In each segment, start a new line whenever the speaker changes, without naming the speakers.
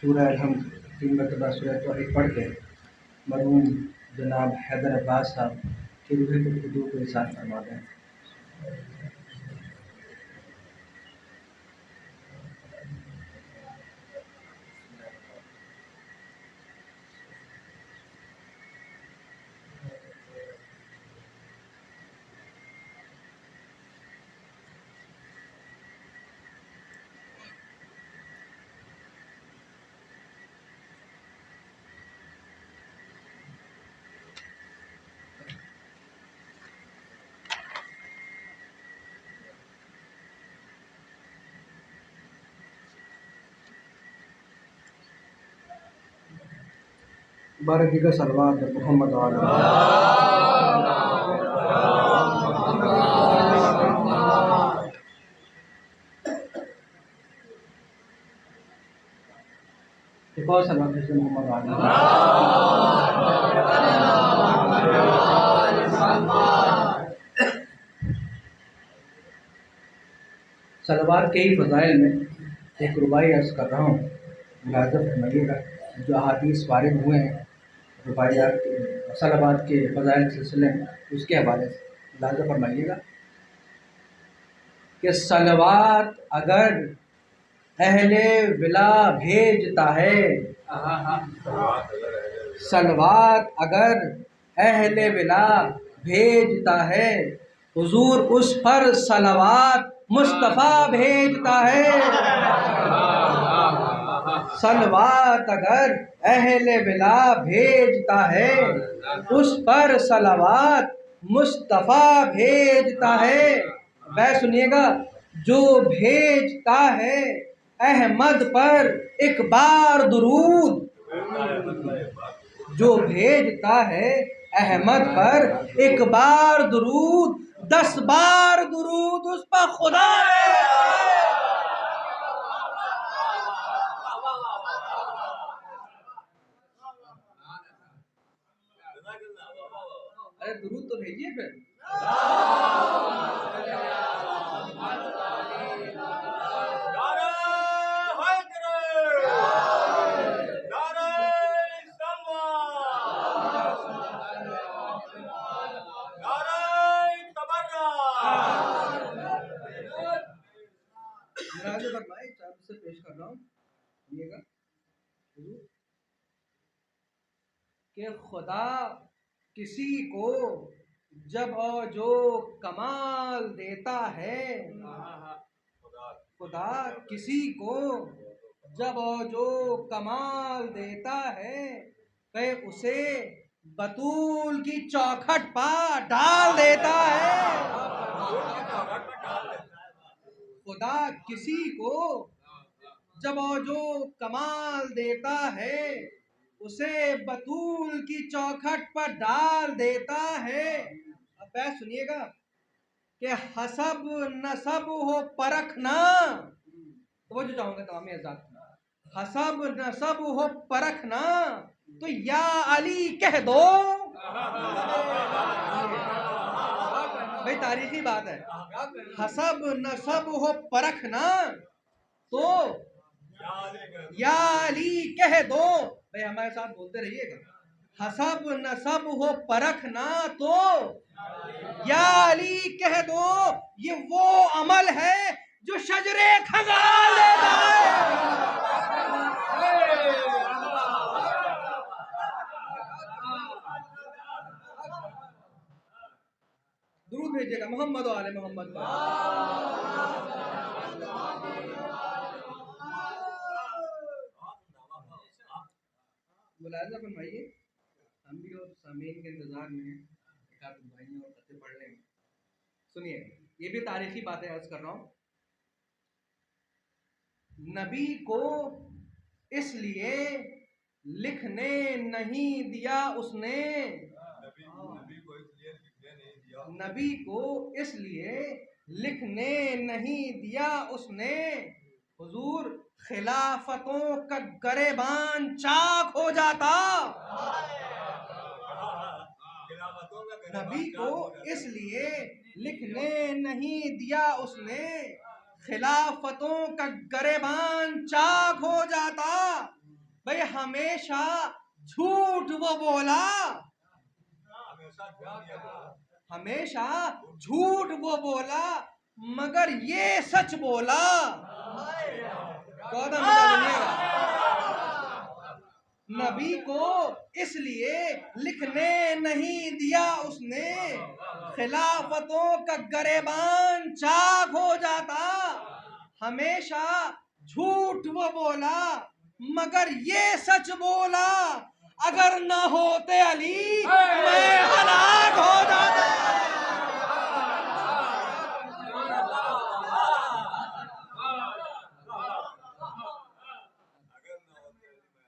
सूरह अलहम्द 3 मरतबा सूरह तौहीद पढ़ के मरहूम जनाब हैदर अब्बास साहब की रूह को खुदू को इरशाद फरमा दें। बारह दिगर सलवात मोहम्मद एक और सलवात जैसे मोहम्मद सलवार के ही फ़ज़ाइल में एक रुबाई अर्ज़ कर रहा हूँ, मुलाज़ा फरमाइएगा। जो अहादीस वारिद हुए हैं रुबाइयात सलवात के फ़ज़ाइल के सिलसिले में, उसके हवाले से मुलाज़ा फरमाइएगा कि सलवात अगर अहले विला भेजता है, सलवात अगर अहले विला भेजता है, हुजूर उस पर सलवात मुस्तफ़ा भेजता है। सलवात अगर अहले विला भेजता है, उस पर सलवात मुस्तफ़ा भेजता है। वह सुनिएगा, जो भेजता है अहमद पर एक बार दुरूद, जो भेजता है अहमद पर एक बार दुरूद, 10 बार दुरूद उस पर खुदा अरे दुरूद तो भेजिए फिर। से पेश कर रहा हूँ कि खुदा किसी को जब और जो कमाल देता है, खुदा किसी को जब और जो कमाल देता है, वह उसे बतूल की चौखट पर डाल देता है। खुदा किसी को जब और जो कमाल देता है, उसे बतूल की चौखट पर डाल देता है। अब बात सुनिएगा कि हसब नसब हो परखना, तो वो जो चाहूंगा तमाम आजाद, हसब नसब हो परखना, तो या अली कह दो। भाई तारीखी बात है, हसब नसब हो परखना, तो या अली कह दो। भाई हमारे साथ बोलते रहिएगा, हसब नसब हो परखना, तो या अली कह दो। ये वो अमल है जो शजरे खजाल देता है। दुरूद भेजिएगा मोहम्मद और आले मोहम्मद पर। मुलाज़ा फरमाइए, हम भी और सामीन के इंतजार में हैं, एक आध भाइयों और खत्ते पढ़ लेंगे। सुनिए, ये भी तारीखी बातें अर्ज कर रहा हूँ। नबी को इसलिए लिखने नहीं दिया उसने, नबी को इसलिए लिखने नहीं दिया उसने, हुजूर खिलाफतों का गरेबान चाक हो जाता। नबी को इसलिए लिखने नहीं दिया उसने, खिलाफतों का गरेबान चाक हो जाता। भाई हमेशा झूठ वो बोला, हमेशा झूठ वो बोला, मगर ये सच बोला। गौतम सुनिएगा, नबी को इसलिए लिखने नहीं दिया उसने, खिलाफतों का गरेबान चाक हो जाता। हमेशा झूठ वो बोला, मगर ये सच बोला, अगर न होते अली मैं हलाक हो जाता।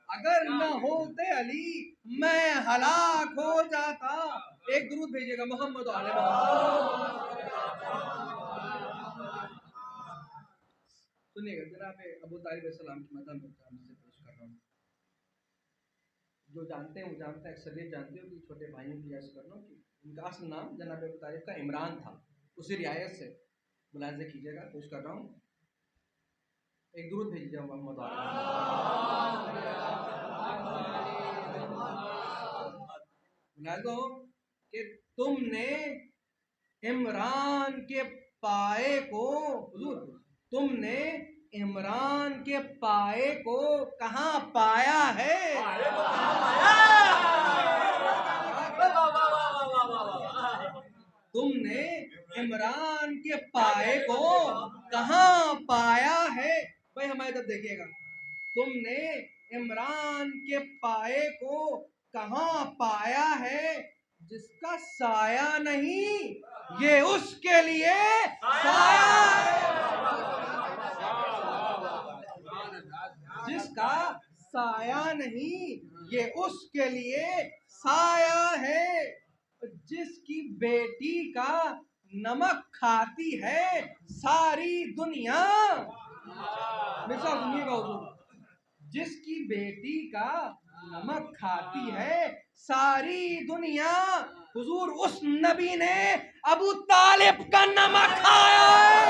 अगर न होते अली मैं हलाक हो जाता। एक दुरूद भेजिएगा मोहम्मद आले मोहम्मद। सुनिएगा जनाब अबू तालिब अलैहिस्सलाम की मदद में से पेश कर रहा हूँ। जो जानते हैं वो जानते हैं, अक्सरियत जानते हो कि छोटे भाइयों की अर्ज कर रहा हूँ कि उनका असल नाम जनाब अबू तालिब का इमरान था। उसी रियायत से मुलाहिज़ा कीजिएगा, पेश कर रहा हूँ। एक दुरूद भेजिएगा मोहम्मद आले कि तुमने इमरान के पाए को, तुमने इमरान के पाए को कहाँ पाया है? तुमने इमरान के पाए को कहाँ पाया है? भाई हमारी तरफ देखिएगा, तुमने इमरान के पाए को कहाँ पाया है? जिसका साया नहीं ये उसके लिए साया है। जिसका साया नहीं ये उसके लिए साया है। जिसकी बेटी का नमक खाती है सारी दुनिया, सुनिएगा हुजूर, जिसकी बेटी का नमक खाती है सारी दुनिया, हुजूर उस नबी ने अबू तालिब का नमक खाया है।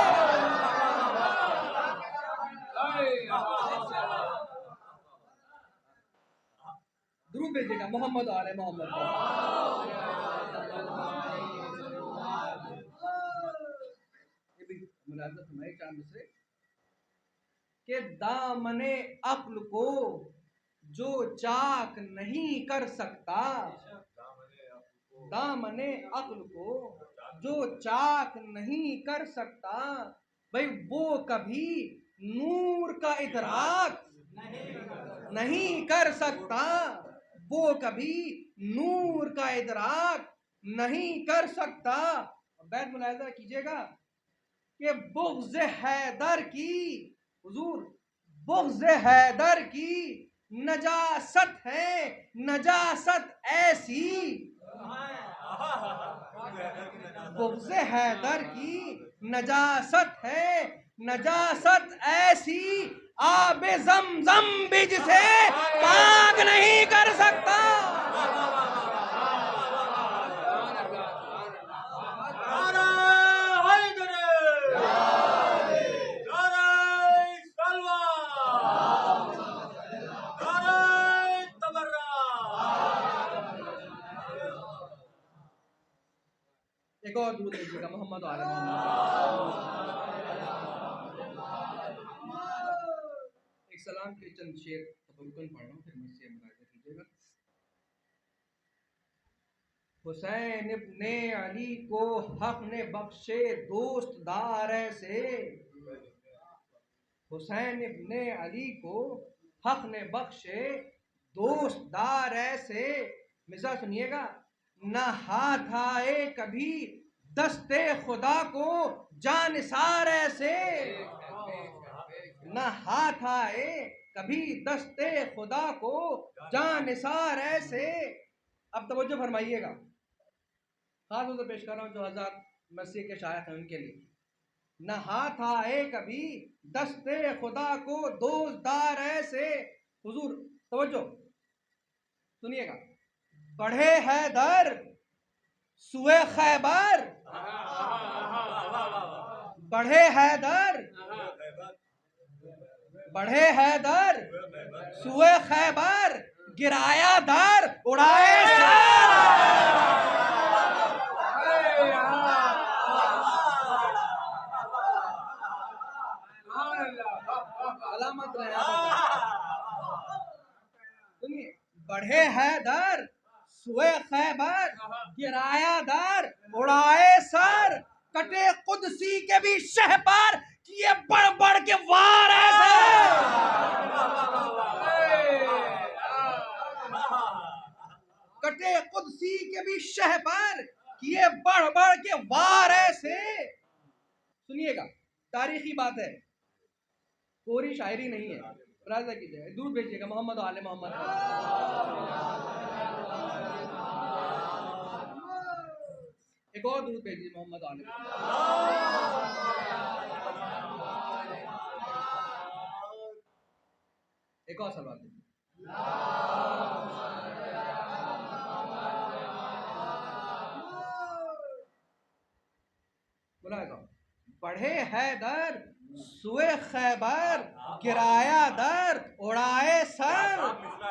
दुरूद भेजिएगा मोहम्मद आले मोहम्मद। ये भी मुलाज़ा फरमाइए चांद से कि दामने अक्ल को जो चाक नहीं कर सकता, दामने अक्ल को जो चाक नहीं कर सकता, भाई वो कभी नूर का इदराक नहीं कर सकता, वो कभी नूर का इदराक नहीं कर सकता। बैत मुलाहिज़ा कीजिएगा कि बुग़्ज़ हैदर की, हुजूर बुग़्ज़ हैदर की नजासत है, नजासत ऐसी, बुग़्ज़ हैदर की नजासत है, नजासत ऐसी, आबे ज़मज़म भी जिसे पाक नहीं कर सकता। एक और दुरूद भेजिएगा मोहम्मद आले मोहम्मद। एक सलाम के चंद शेर तबरुकन पढ़ रहा हूँ, फिर मुझसे मुलाहिज़ा कीजिएगा। हुसैन इब्ने अली को हक ने बख्शे दोस्त दार से, हुसैन इब्ने अली को हक ने बख्शे दोस्त दार से। मिसाल सुनिएगा, न हाथ आए कभी दस्ते खुदा को जानिसार ऐसे, न हाथ आए कभी दस्ते खुदा को जानिसार ऐसे। अब तवज्जो फरमाइएगा, खास तौर से पेश कर रहा हूँ जो हज़रात मसीह के शायख हैं उनके लिए। न हाथ आए कभी दस्ते खुदा को दोस्तदार ऐसे, हुजूर तवज्जो सुनिएगा, बढ़े हैदर सुए खैबर, बढ़े हैदर, बढ़े हैदर सुए खैबर गिराया दर उड़ाए सर। सलामत रहे। सुनिए, बढ़े हैदर सुए खैबर गिराया दर उड़ाए सर, कटे कुदसी के भी शह पर किए बढ़ बढ़ के वार ऐसे। कटे कुदसी के भी शह पर किए बढ़ बढ़ के वार ऐसे। सुनिएगा, तारीखी बात है, कोरी शायरी नहीं है। राजा की जय, दूध भेजिएगा मोहम्मद आले मोहम्मद। एक और दूध भेजिए मोहम्मद आले। एक और सलवात भेजिए। बोला बढ़े हैदर सुए खैबर गिराया दर उड़ाए सर,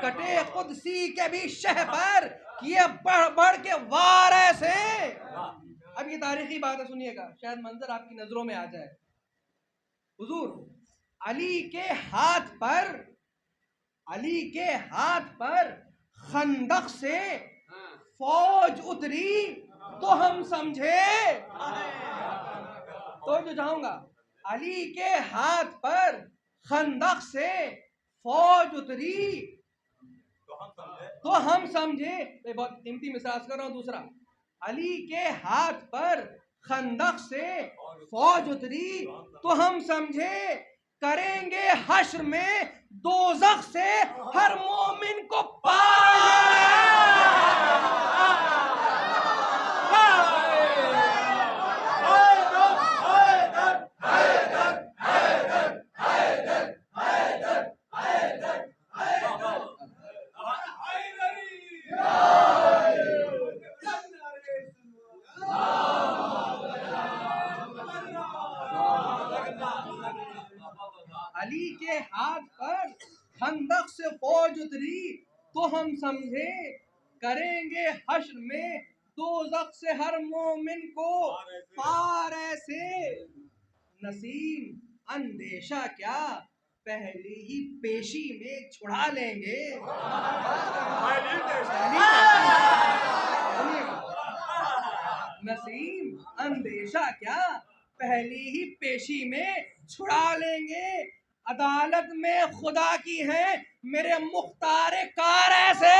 कटे कुदसी के भी शह पर किए बढ़ बढ़ के वार ऐसे। अब ये तारीखी बात है, सुनिएगा, शायद मंजर आपकी नजरों में आ जाए। हुजूर अली के हाथ पर खंदक से फौज उतरी तो हम समझे। तो जो जाऊंगा, अली के हाथ पर खंदक से फौज उतरी तो हम समझे। बहुत कीमती मिसाल कर रहा हूं। दूसरा, अली के हाथ पर खंदक से फौज उतरी तो हम समझे, करेंगे हश्र में दोज़ख से हर मोमिन को पार। अली के हाथ पर खंदक से फौज उतरी तो हम समझे, करेंगे हश्र में दोज़ख से हर मोमिन को पार ऐसे। नसीम अंदेशा क्या पहली ही पेशी में छुड़ा लेंगे। नसीम अंदेशा क्या पहली ही पेशी में छुड़ा लेंगे, अदालत में खुदा की है मेरे मुख्तार कार ऐसे।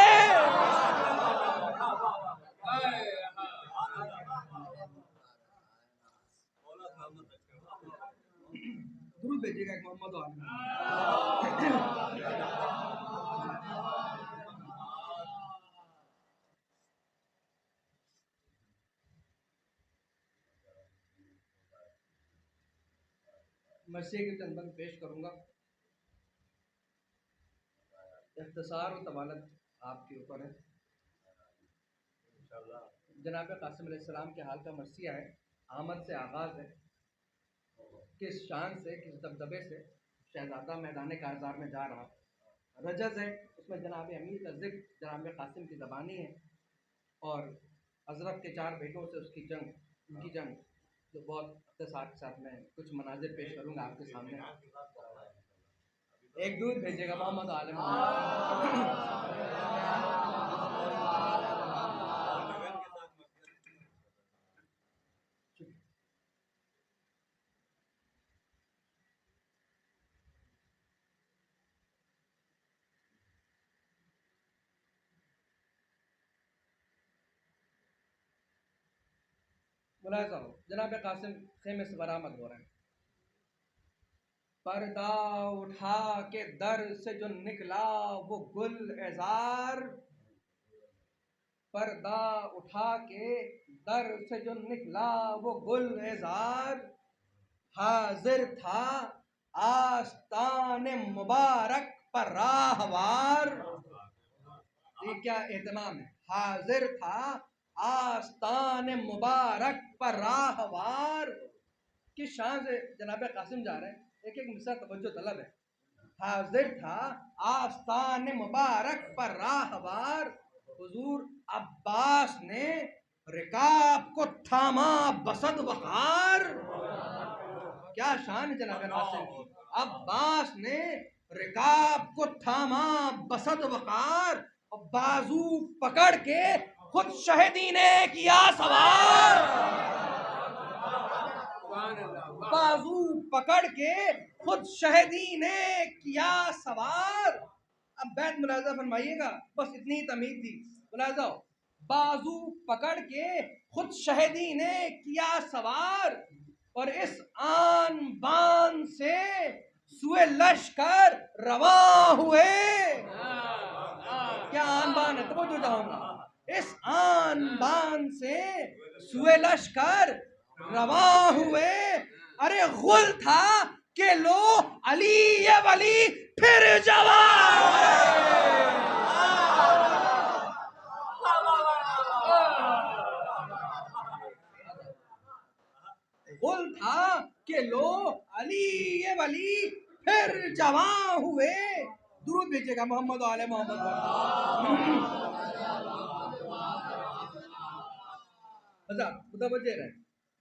दुरूद भेजिएगा मोहम्मद आले। मसीह के चंदन पेश करूंगा। इख्तिसार और तवालत आपके ऊपर है। जनाब कासिम अलैहिस्सलाम के हाल का मरसिया है। आमद से आगाज़ है, किस शान से, किस दबदबे से शहजादा मैदान कारज़ार में जा रहा। रजज़ है, उसमें जनाब अमीर का ज़िक्र जनाब कासिम की ज़बानी है और हज़रत के 4 बेटों से उसकी जंग, उनकी जंग, तो बहुत इख्तिसार के साथ मैं कुछ मनाज़िर पेश करूँगा आपके सामने। एक दूध भेजिएगा मोहम्मद आले मुलाज़ा हो। जनाब कासिम खेमे से बरामद हो रहे हैं। पर्दा उठा के दर से जो निकला वो गुल एजार, पर्दा उठा के दर से जो निकला वो गुल एजार, हाजिर था आस्ताने मुबारक पर राहवार। ये क्या एहतमाम है। हाजिर था आस्ताने मुबारक पर राहवार। किस शान से जनाब कासिम जा रहे हैं। एक एक मिसरा तवज्जो तलब है। हाजिर था आस्तान मुबारक पर राहवार, हुजूर अब्बास ने रिकाब को थामा बसद वकार। क्या शान जनाब कासिम की। अब्बास ने रिकाब को थामा बसद वकार और बाजू पकड़ के खुद शहीदी ने किया सवार। बाजू पकड़ के खुद शहीदी ने किया सवार। अब बैत मुलाजा फरमाइएगा, बस इतनी ही तमीज थी। मुलाजा, बाजू पकड़ के खुद शहीदी ने किया सवार और इस आन बान से सुए लश्कर रवा हुए। क्या आन बान है, तो जो जाऊंगा। इस आन बान से सुए लश्कर रवा हुए। अरे गुल था कि लो अली ये वली फिर जवान। गुल था कि लो अली ये वली फिर जवान हुए। दुरूद भेजिएगा मोहम्मद आले मोहम्मद।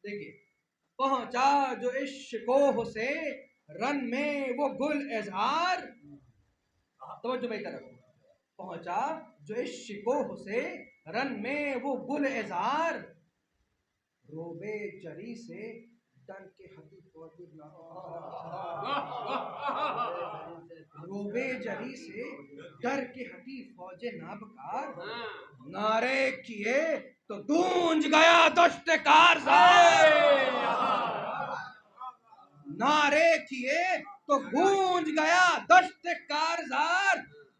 देखिए, पहुंचा जो इश्क़ो से रन में वो गुल इज़हार। तवज्जो मेरी तरफ। पहुंचा जो इश्क़ो से रन में वो गुल इज़हार, रोबे जरी से डर के हटी फौजी रोबे जरी से डर के हटी फौजे नाबकार। नारे किए तो गूंज गया दश्त कारज़ार। नारे किए तो गूंज गया दश्त कारज़ार।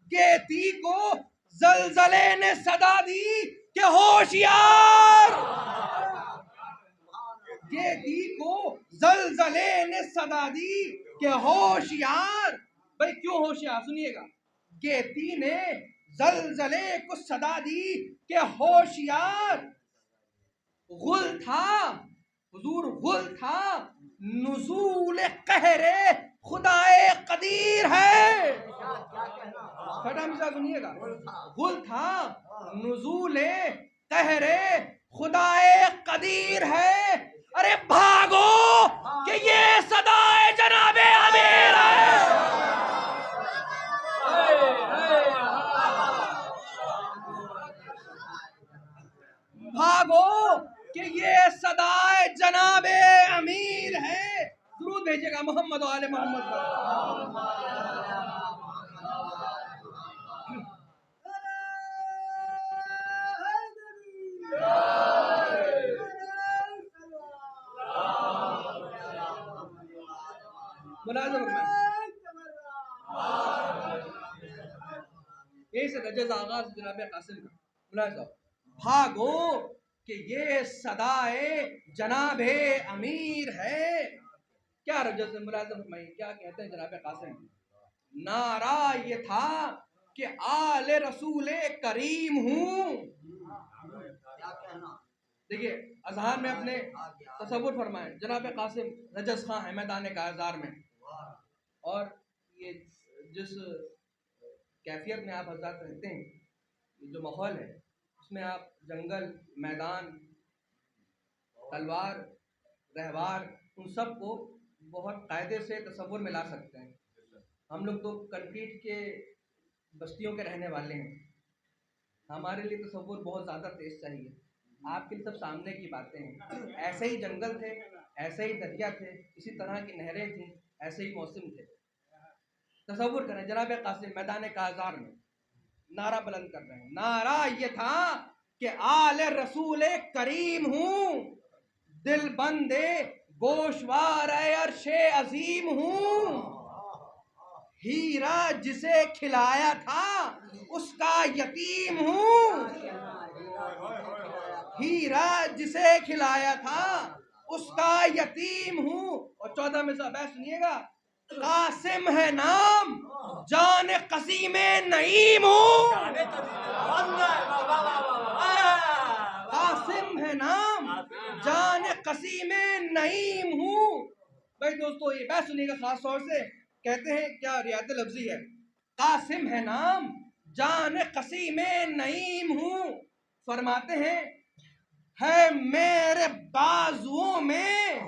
गेती को जलजले ने सदा दी कि होशियार। गेती को जलजले ने सदा दी कि होशियार। भाई क्यों होशियार, सुनिएगा। गेती ने जलजले को सदा दी कि होशियार। गुल था हुजूर, गुल था नुज़ूल कहरे खुदाए कदीर है। छठा मिसरा सुनिएगा। गुल था नुज़ूल कहरे खुदाए कदीर है। अरे भागो कि ये सदाए जनाबे अमीर है। भागो कि ये सदाए जनाबे अमीर है। दुरूद भेजिएगा मोहम्मद आले मोहम्मद। रजज़ आगाज़ जनाब कासिम का मुलाज़ा। भागो कि ये सदाए जनाबे अमीर है। क्या रजज़ मुलाज़ा फरमाइए, क्या कहते हैं जनाब कासिम। नारा ये था कि आले रसूले करीम हूँ। देखिए, अज़हार में अपने तसव्वुर फरमाएं। जनाब कासिम रजज़ खां है मैदान काज़ार में, और ये जिस कैफियत में आप हज़रात रहते हैं, ये जो माहौल है, उसमें आप जंगल, मैदान, तलवार, रहवार, उन सब को बहुत कायदे से तसव्वुर में ला सकते हैं। हम लोग तो कंक्रीट के बस्तियों के रहने वाले हैं, हमारे लिए तसव्वुर बहुत ज़्यादा तेज चाहिए। आपके लिए सब सामने की बातें हैं। ऐसे ही जंगल थे, ऐसे ही दरिया थे, इसी तरह की नहरें थीं, ऐसे ही मौसम थे। तसव्वुर करें जनाब कासिम मैदान काज़ार में नारा बुलंद कर रहे हैं। नारा ये था कि आले रसूल करीम हूँ, दिल बंदे गोशवार अर्शे अजीम हूँ। हीरा जिसे खिलाया था उसका यतीम हूँ। हीरा जिसे खिलाया था उसका यतीम हूँ। और 14 में सब सुनिएगा। कासिम है नाम जान कसीम नईम हूँ। कासिम है नाम जान कसीम नईम हूँ। भाई दोस्तों, ये बात सुनिएगा खास तौर से। कहते हैं क्या रियायत लफ्जी है, कासिम है नाम जान कसीम नईम हूँ। फरमाते हैं है मेरे बाजुओं में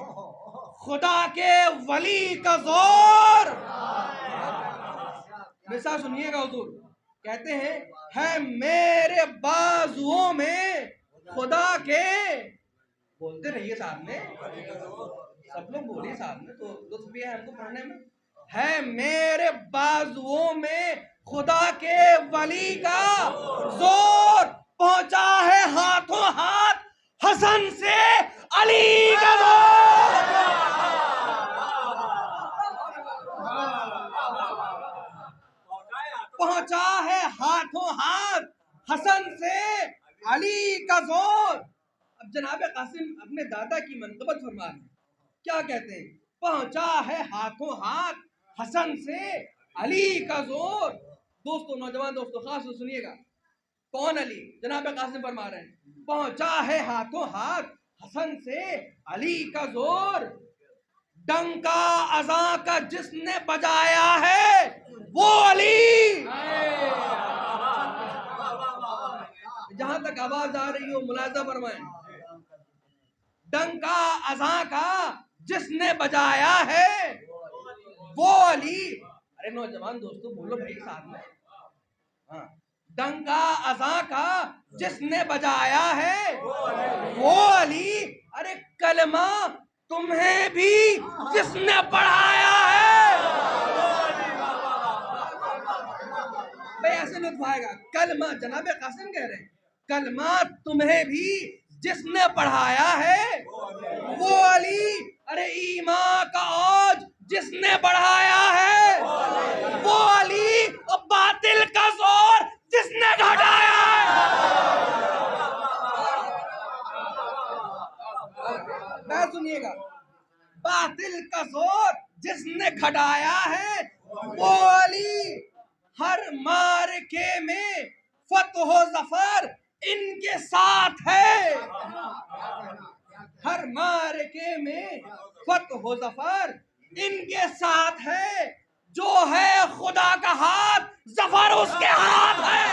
खुदा के वली का जोर। मिसाल सुनिएगा हुजूर, कहते हैं है मेरे बाजुओं में खुदा के, बोलते रहिए साहब ने, सब लोग बोलिए साहब ने, तो लुत्फ भी है हमको पढ़ने में। है मेरे बाजुओं में खुदा के वली का जोर, पहुंचा है हाथों हाथ हसन से अली का जोर। पहुंचा है हाथों हाथ हसन से अली का जोर। अब जनाब कासिम अपने दादा की मनक़बत फरमा रहे हैं, क्या कहते हैं, पहुंचा है हाथों हाथ हसन से अली का जोर। दोस्तों, नौजवान दोस्तों, खास तो सुनिएगा, कौन अली? जनाब कासिम फरमा रहे हैं पहुंचा है हाथों हाथ हसन से अली का जोर। डंका अज़ां का जिसने बजाया है वो अली। जहां तक आवाज आ रही हो मुलाजा फरमाएं, डंका अज़ां का जिसने बजाया है वो अली। अरे नौजवान दोस्तों बोलो भाई साथ में। हाँ, डंका अज़ां का जिसने बजाया है वो अली। अरे कलमा तुम्हें भी जिसने पढ़ाया है। भाई ऐसे लुत्फ आएगा। कलमा, जनाब कासिम कह रहे हैं कलमा तुम्हें भी जिसने पढ़ाया है वो अली। अरे ईमान का औज जिसने बढ़ाया है वो अली, और बातिल का जोर जिसने घटाया है। मैं सुनिएगा, बातिल का जोर जिसने घटाया है वो अली। हर मारके में फतह जफर इनके साथ है। हर मारके में फतह जफर इनके साथ है। जो है खुदा का हाथ जफर उसके हाथ है।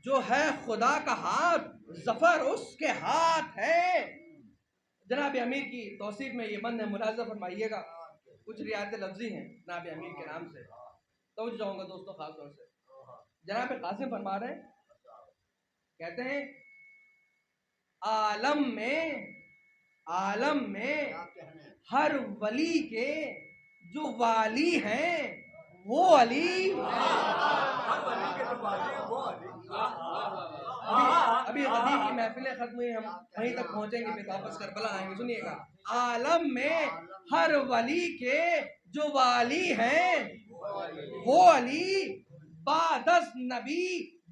जो है खुदा का हाथ जफर उसके हाथ है। जनाब अमीर की तौसीफ में ये बंद है, मुलाजा फरमाइएगा। कुछ रियायत लफ्जी हैं जनाब अमीर के नाम से, तो जाऊंगा दोस्तों खास तौर से। जनाब कासिम फरमा रहे हैं, कहते हैं आलम में हर वली के जो वाली हैं वो अली। अभी गदीर की महफिलें खत्म हुई, हम वहीं तक पहुंचेंगे, फिर वापस करबला आएंगे। सुनिएगा, आलम में हर वली के जो वाली हैं वो अली, बादस नबी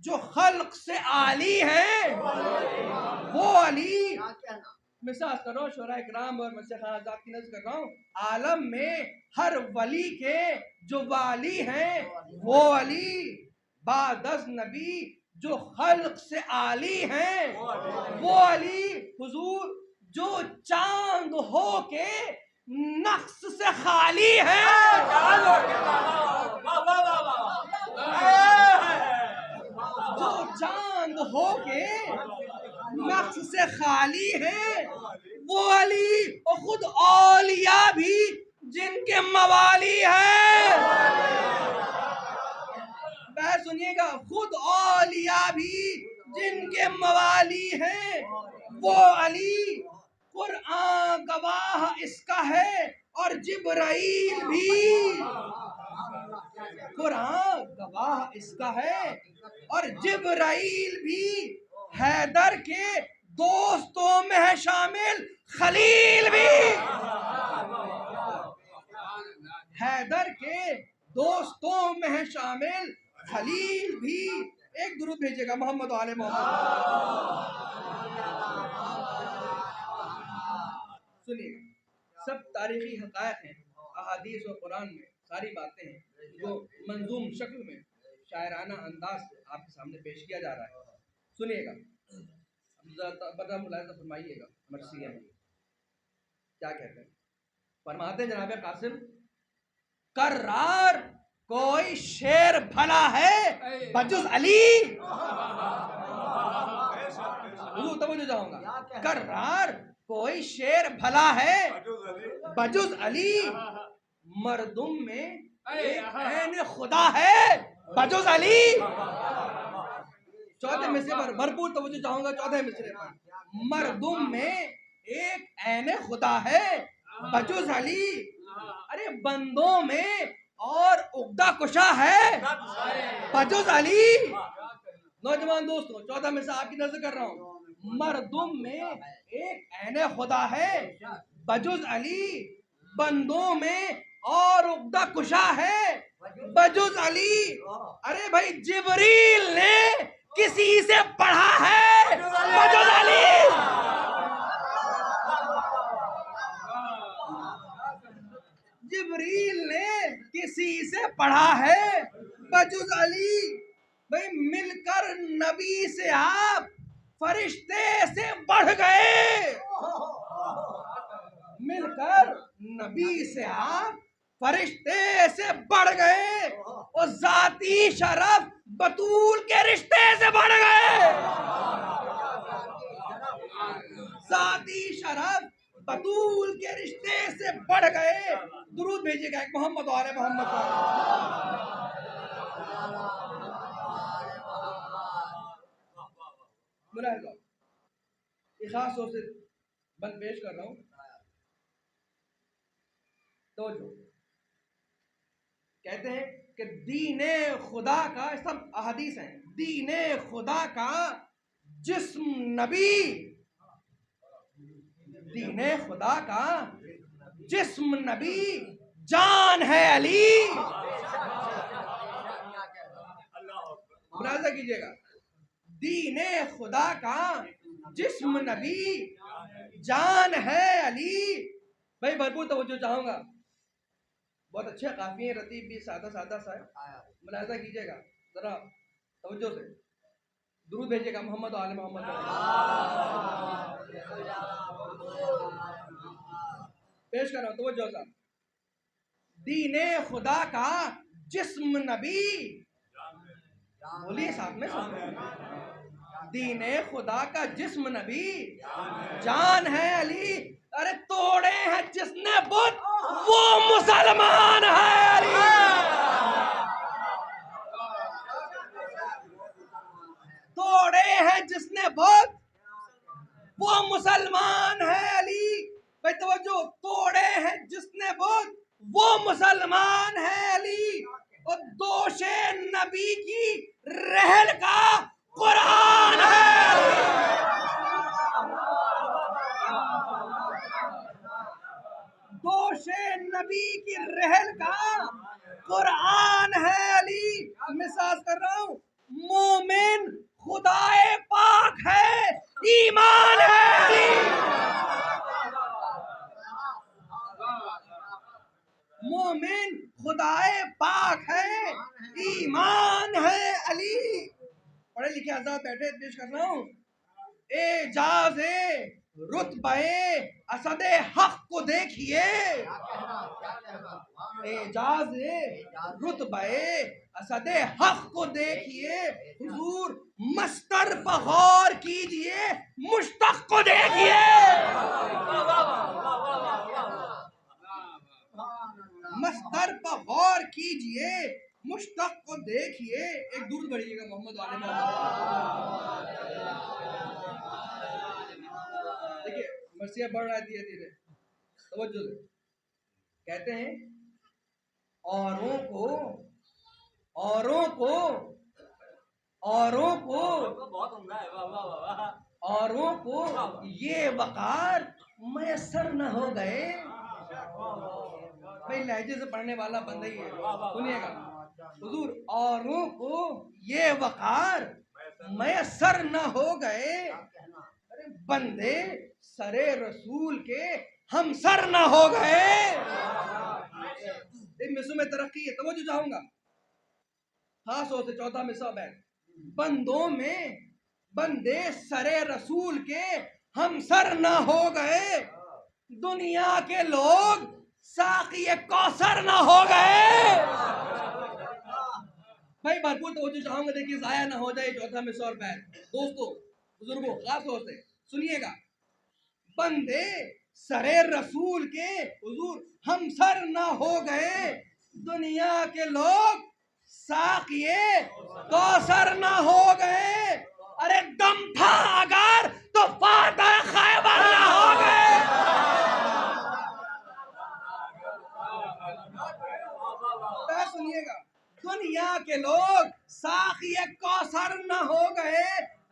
जो खल्क से आली हैं वो अली। मिसाल करो शोरा इकराम और मशैख़ आज़ाद की नज़र कर रहा हूँ। आलम में हर वली के जो वाली हैं वो अली, बादस नबी जो खल्क से आली हैं वो अली। हुजूर जो चांद हो के नक्श से खाली है, जो चांद हो के नक्श से खाली है वो अली। और खुद औलिया भी जिनके मवाली है। बात सुनिएगा, खुद औलिया भी जिनके मवाली हैं वो अली। कुरान गवाह इसका है और जिब्राइल भी, कुरान गवाह इसका है और जिब्राइल भी। हैदर के दोस्तों में है शामिल खलील भी, हैदर के दोस्तों में है शामिल खलील भी। एक दुरूद भेजिएगा मोहम्मद आले मोहम्मद। सुनिएगा, सब तारीखी हक़ाइक़ हैं, अहादीस और कुरान में सारी बातें हैं जो मंजूम शक्ल में शायराना अंदाज से आपके सामने पेश किया जा रहा है। सुनिएगा, बड़ा मुलाहिज़ा फरमाइएगा मरसिया में क्या कहते हैं। फरमाते हैं जनाब कासिम, कर्रार कोई शेर भला है बजुज़ अली। तवज्जो जाऊंगा, कर्रार कोई शेर भला है बजुज़ अली, मर्दुम में एक ऐन खुदा है बजुज़ अली। चौथे मिसरे पर भरपूर तवज्जो चाहूंगा। चौथे मिसरे पर, मर्दुम में एक ऐन खुदा है बजुज़ अली, अरे बंदों में और उगदा कुशा है बजुज़ अली। नौजवान दोस्तों, चौथा मिसरा आपकी नजर कर रहा हूँ। मर्दुम में एक ऐन खुदा है बजुज़ अली, बंदों में और उगदा कुशा है बजुज़ अली। अरे भाई, जिब्रील ने किसी से पढ़ा है बजुज़ अली। जिब्रील ने किसी से पढ़ा है बजुज़ अली। भाई, मिलकर नबी से आप फरिश्ते से बढ़ गए, मिलकर नबी से आप फरिश्ते से बढ़ गए और जाती शरफ बतूल के रिश्ते से बढ़ गए। जाती शरफ बतूल के रिश्ते से बढ़ गए। दुरूद भेजिएगा एक मोहम्मद वाले मोहम्मद ये खास तौर से बंद पेश कर रहा हूँ। तो जो कहते हैं कि दीने खुदा का, सब अहदीस हैं, दीने खुदा का जिस्म नबी, दीने खुदा का जिस्म नबी, जान है अली। मुलाहिज़ा कीजिएगा, दीने खुदा का जिस्म नबी, जान है अली। भाई, भरपूर तवज्जो चाहूंगा। बहुत अच्छे काफिये, रतीब भी सादा सादा सा है। मुलाहिज़ा कीजिएगा जरा तवज्जो से। दुरूद भेजिएगा मोहम्मद आले मोहम्मद। पेश कर रहा हूँ तवज्जो से। दीने खुदा का जिस्म नबी, बोलिए साथ में सब। दीने खुदा का जिस्म नबी, जान है अली। अरे तोड़े हैं जिसने बुत वो मुसलमान है अली। तोड़े हैं जिसने बुत वो मुसलमान है अली। भाई तवज्जो, तोड़े हैं जिसने बुत वो मुसलमान है अली। और दोषे नबी की रहल का कुरान है। दोषे नबी की रहल का कुरान है अली। मिसाल कर रहा हूँ, मोमिन खुदाए पाक है, ईमान है अली। मोमिन खुदाए पाक है, ईमान है अली। पढ़े लिखे आजाद बैठे पेश कर रहा हूँ। एजाज़े रुतबे असदे हक को देखिए, एजाज़े रुतबे असदे हक को देखिए। हुजूर मस्तर पर गौर कीजिए, मुश्तक को देखिए। मस्तर पर गौर कीजिए, मुश्तक को देखिए। एक दूर बढ़िएगा मोहम्मद वाले मोहम्मद। देखिए मरसिया बढ़ रहा है धीरे धीरे, तवज्जो से। कहते हैं औरों को औरों को औरों को औरों को ये वकार मैसर न हो गए। भाई लहजे से पढ़ने वाला बंदा ही है, सुनिएगा। हुजूर औरों को ये वकार मैसर न हो गए, अरे बंदे सरे रसूल के हम सर न हो गए। एक मिसों में तरक्की है, तो वो जो चाहूंगा खास तौर से चौथा मिसरा है, बंदों में बंदे सरे रसूल के हम सर न हो गए, दुनिया के लोग साक़िए कौसर न हो गए। भाई भरपूर तवज्जो चाहूंगा, देखिए जाया ना हो जाए चौथा मिसरा और बैत। दोस्तों बुजुर्गों खास तौर से सुनिएगा, बंदे सरे रसूल के हुजूर हम सर न हो गए, दुनिया के लोग साक़िए कौसर न हो गए। अरे दम था अगर तो फातह खैबर न हो गए। सुनिएगा, दुनिया के लोग साक़िए कौसर न हो गए,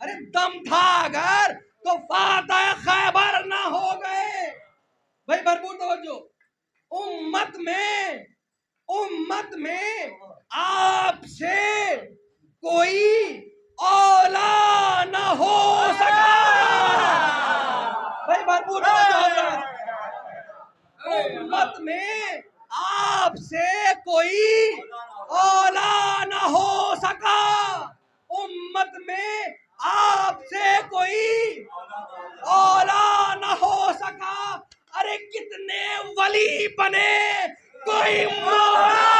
अरे दम था अगर तो फातह खैबर न हो गए। भाई भरपूर तवज्जो, उम्मत में आपसे कोई औला न हो सका। भाई भरपूर तवज्जो, उम्मत में आपसे कोई औला न हो सका, उम्मत में आपसे कोई औला न हो सका। अरे कितने वली बने कोई मौला।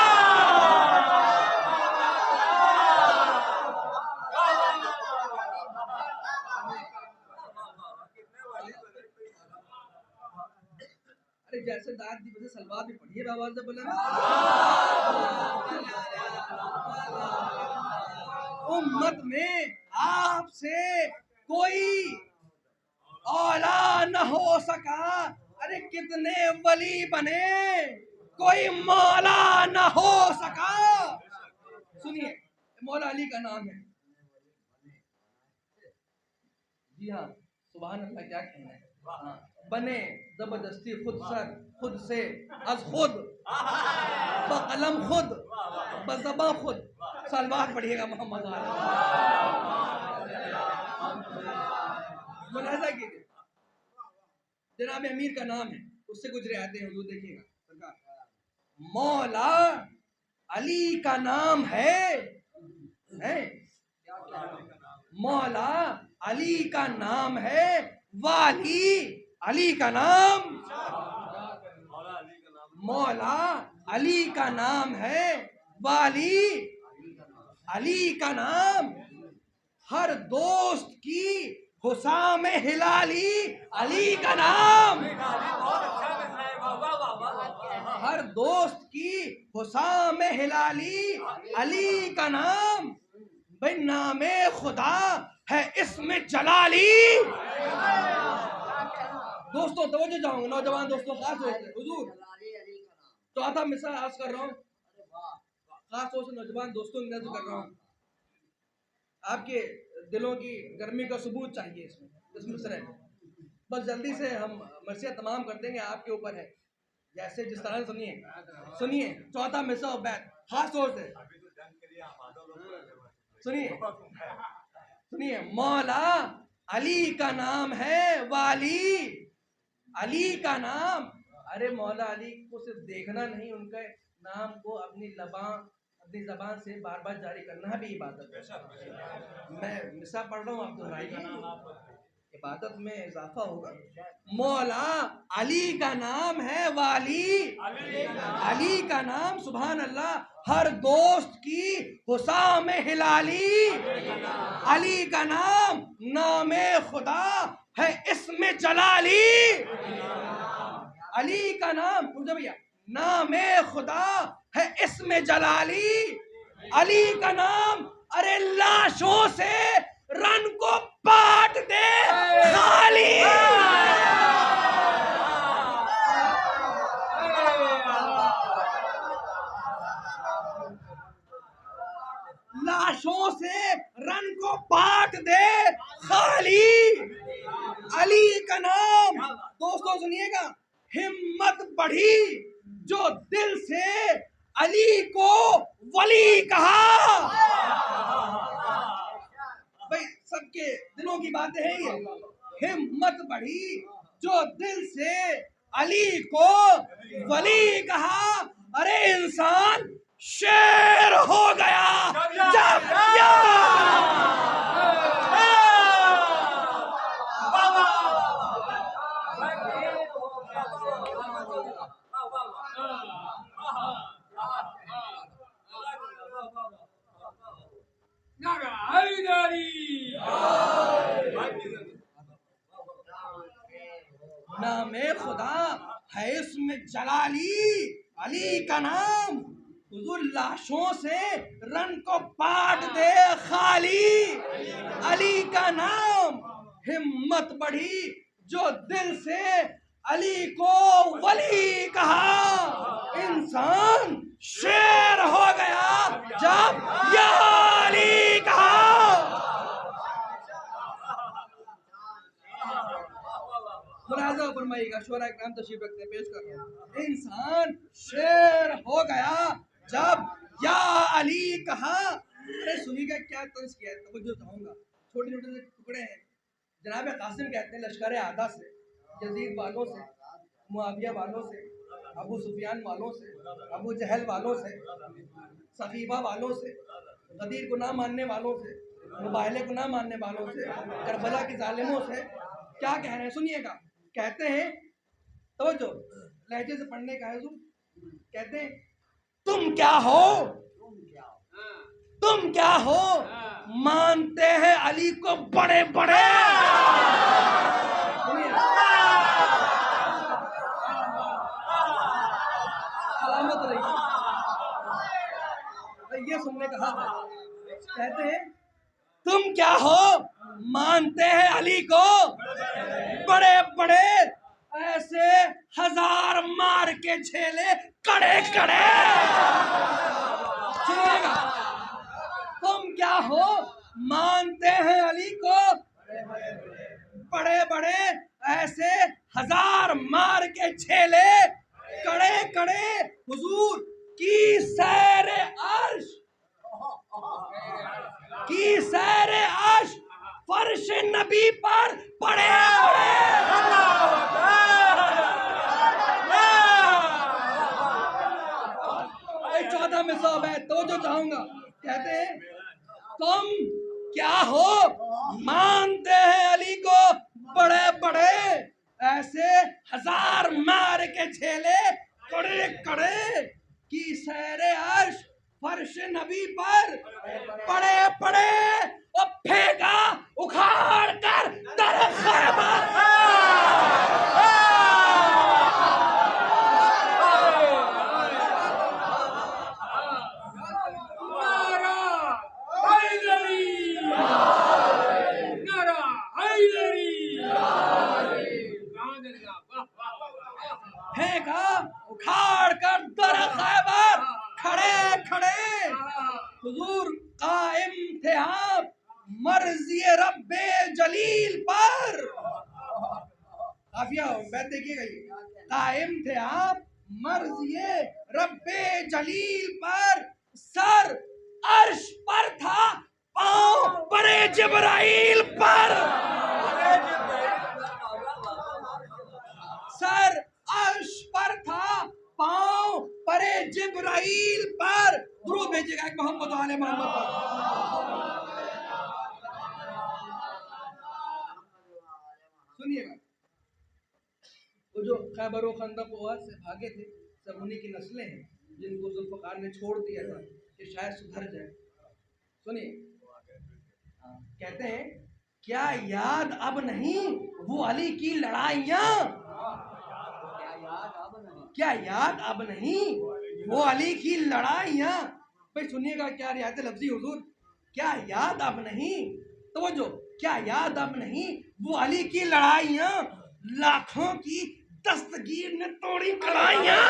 अरे जैसे दाद दी वैसे सलवार भी पढ़िए आवाज से बोले। उम्मत में आपसे कोई औला न हो सका, अरे कितने वली बने कोई मौला न हो सका। सुनिए, मौला अली का नाम है। जी हाँ, सुभान अल्लाह, क्या कहना है। हाँ, बने जबरदस्ती खुद सर खुद से अज खुद बकलम खुद बजबा खुद। सलवार पढ़िएगा मोहम्मद मुलाजा कीजिए, जनाब अमीर का नाम है, उससे कुछ रियायतें हैं हुजूर, देखिएगा सरकार। मौला अली का नाम है, मौला अली का नाम है, वाली अली का नाम, मौला अली का नाम है, वाली अली का नाम। हर दोस्त की हुसाम हिलाली अली का नाम, हर दोस्त की हुसाम हिलाली अली का नाम। भाई नामे खुदा है इसमें जलाली। दोस्तों तवज्जो चाहूंगा, नौजवान दोस्तों खास तौर से हुजूर चौथा मिसरा अर्ज कर रहा हूँ, खास तौर से नौजवान दोस्तों की नजर कर रहा हूँ। आपके दिलों की गर्मी का सबूत चाहिए इसमें, इस मिसरे में। बस जल्दी से हम मर्सिया तमाम कर देंगे, आपके ऊपर है, जैसे जिस तरह। सुनिए चौथा मिसरा और बैत खास तौर से सुनिए, मौला अली का नाम है, वाली अली का नाम। अरे मौला अली को सिर्फ देखना नहीं, उनके नाम को अपनी जबान से बार बार जारी करना भी इबादत है। मैं मिसरा पढ़ रहा हूँ, आप दोहराइए, इबादत में इजाफा होगा। मौला अली का नाम है, वाली अली का नाम, सुभान अल्लाह। हर दोस्त की हुसाम हिलाली अली का नाम, नामे खुदा है इसमें जलाली अली का नाम। भैया, नामे खुदा है इसमें जलाली अली का नाम। अरे लाशों से रन को पाट दे खाली। लाशों से रन को पाट दे खाली अली का नाम। दोस्तों सुनिएगा, हिम्मत बढ़ी जो दिल से अली को वली कहा। भाई सबके दिलों की बातें हैं ये। हिम्मत बढ़ी जो दिल से अली को वली कहा। अरे इंसान शेर हो गया जब नामे खुदा है इसमें जलाली, अली का नाम हुजूर लाशों से रन को पाट दे खाली। अली का नाम हिम्मत बढ़ी जो दिल से अली को वली कहा। इंसान शेर हो गया जब या अली कहा। मुलाजा फरमाइएगा, शोरा इकराम तशरीफ रखते पेश कर रहे हैं। इंसान शेर हो गया जब या अली कहा। अरे सुनिएगा क्या तंज किया है, तवज्जो चाहूंगा। छोटे छोटे से टुकड़े हैं। जनाब कासिम कहते हैं लश्कर आदा से, यजीद वालों से, मुआविया वालों से, अबू सुफियान वालों से, अबू जहल वालों से, सकीफा वालों से, गदीर को ना मानने वालों से, मुबाहिले को ना मानने वालों से, करबला के जालिमों से क्या कह रहे हैं सुनिएगा। कहते हैं तो जो लहजे से पढ़ने का है, कहते हैं तुम क्या हो, तुम क्या हो, मानते हैं अली को बड़े बड़े। सलामत रहिए, ये सुनने का हक है। कहते हैं तुम क्या हो, मानते हैं अली को बड़े बड़े, ऐसे हजार मार के झेले कड़े कड़े। सुनिएगा, तुम क्या हो, मानते हैं अली को बड़े बड़े, ऐसे हजार मार के झेले कड़े कड़े। हुजूर की सैर अर्श, की सैर अर्श फर्श नबी पर पड़े पड़े। चौथा में सब है तो जो चाहूंगा। कहते हैं तुम क्या हो, मानते हैं अली को बड़े बड़े, ऐसे हजार मार के झेले कड़े कड़े। की सैरे अर्श फर्श नबी पर पड़े पड़े, और फेंका उखाड़ कर दर खैबर। फेंका उखाड़ कर दर खैबर, खड़े खड़े हुजूर कायम थे आप मर्ज़िए रब्बे जलील पर। काफिया बैठ देखिएगा, ये कायम थे आप मर्ज़िए रब्बे जलील पर। सर अर्श पर था, पांव परे जिब्राइल पर। सर अर्श पर था, पांव परे जिब्राइल पर। दुरूद भेजिएगा एक मोहम्मद वाले मोहम्मद पर। सुनिएगा, वो जो खैबर खंदक से भागे थे, सब उन्हीं की नस्लें हैं जिनको जुल्फ़कार ने छोड़ दिया था कि शायद सुधर जाए। सुनिए, कहते हैं क्या याद अब नहीं वो अली की लड़ाइयाँ, क्या याद अब नहीं वो अली की लड़ाइयाँ। भाई सुनिएगा क्या रियायत लफ्जी हुजूर, क्या याद अब नहीं, तो वो जो क्या याद अब नहीं वो अली की लड़ाइयाँ, लाखों की दस्तगीर ने तोड़ी कलाइयाँ,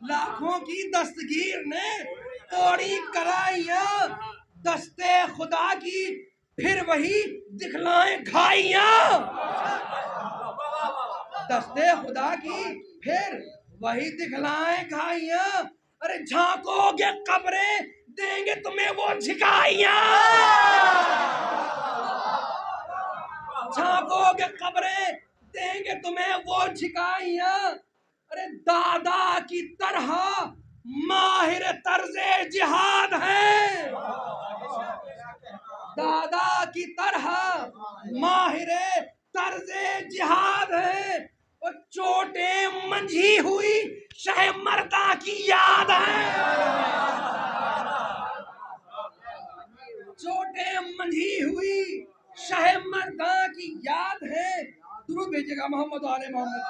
लाखों की दस्तगीर ने तोड़ी कलाइयाँ। दस्ते खुदा की फिर वही दिखलाएं घाइयाँ, दस्ते खुदा की फिर वही दिखलाएं घाइयाँ। अरे झांकोगे कब्रें देंगे तुम्हें वो झिकाइयाँ। झांकोगे कब्रें देंगे तुम्हें वो झिकाइयां। अरे दादा की तरह माहिर तर्जे जिहाद है, दादा की तरह माहिर तर्जे जिहाद है। और चोटें मंझी हुई शह मर्दा की याद है, चोटें मंझी हुई शह मर्दा की याद है। दुरूद भेजिएगा मोहम्मद आले मोहम्मद।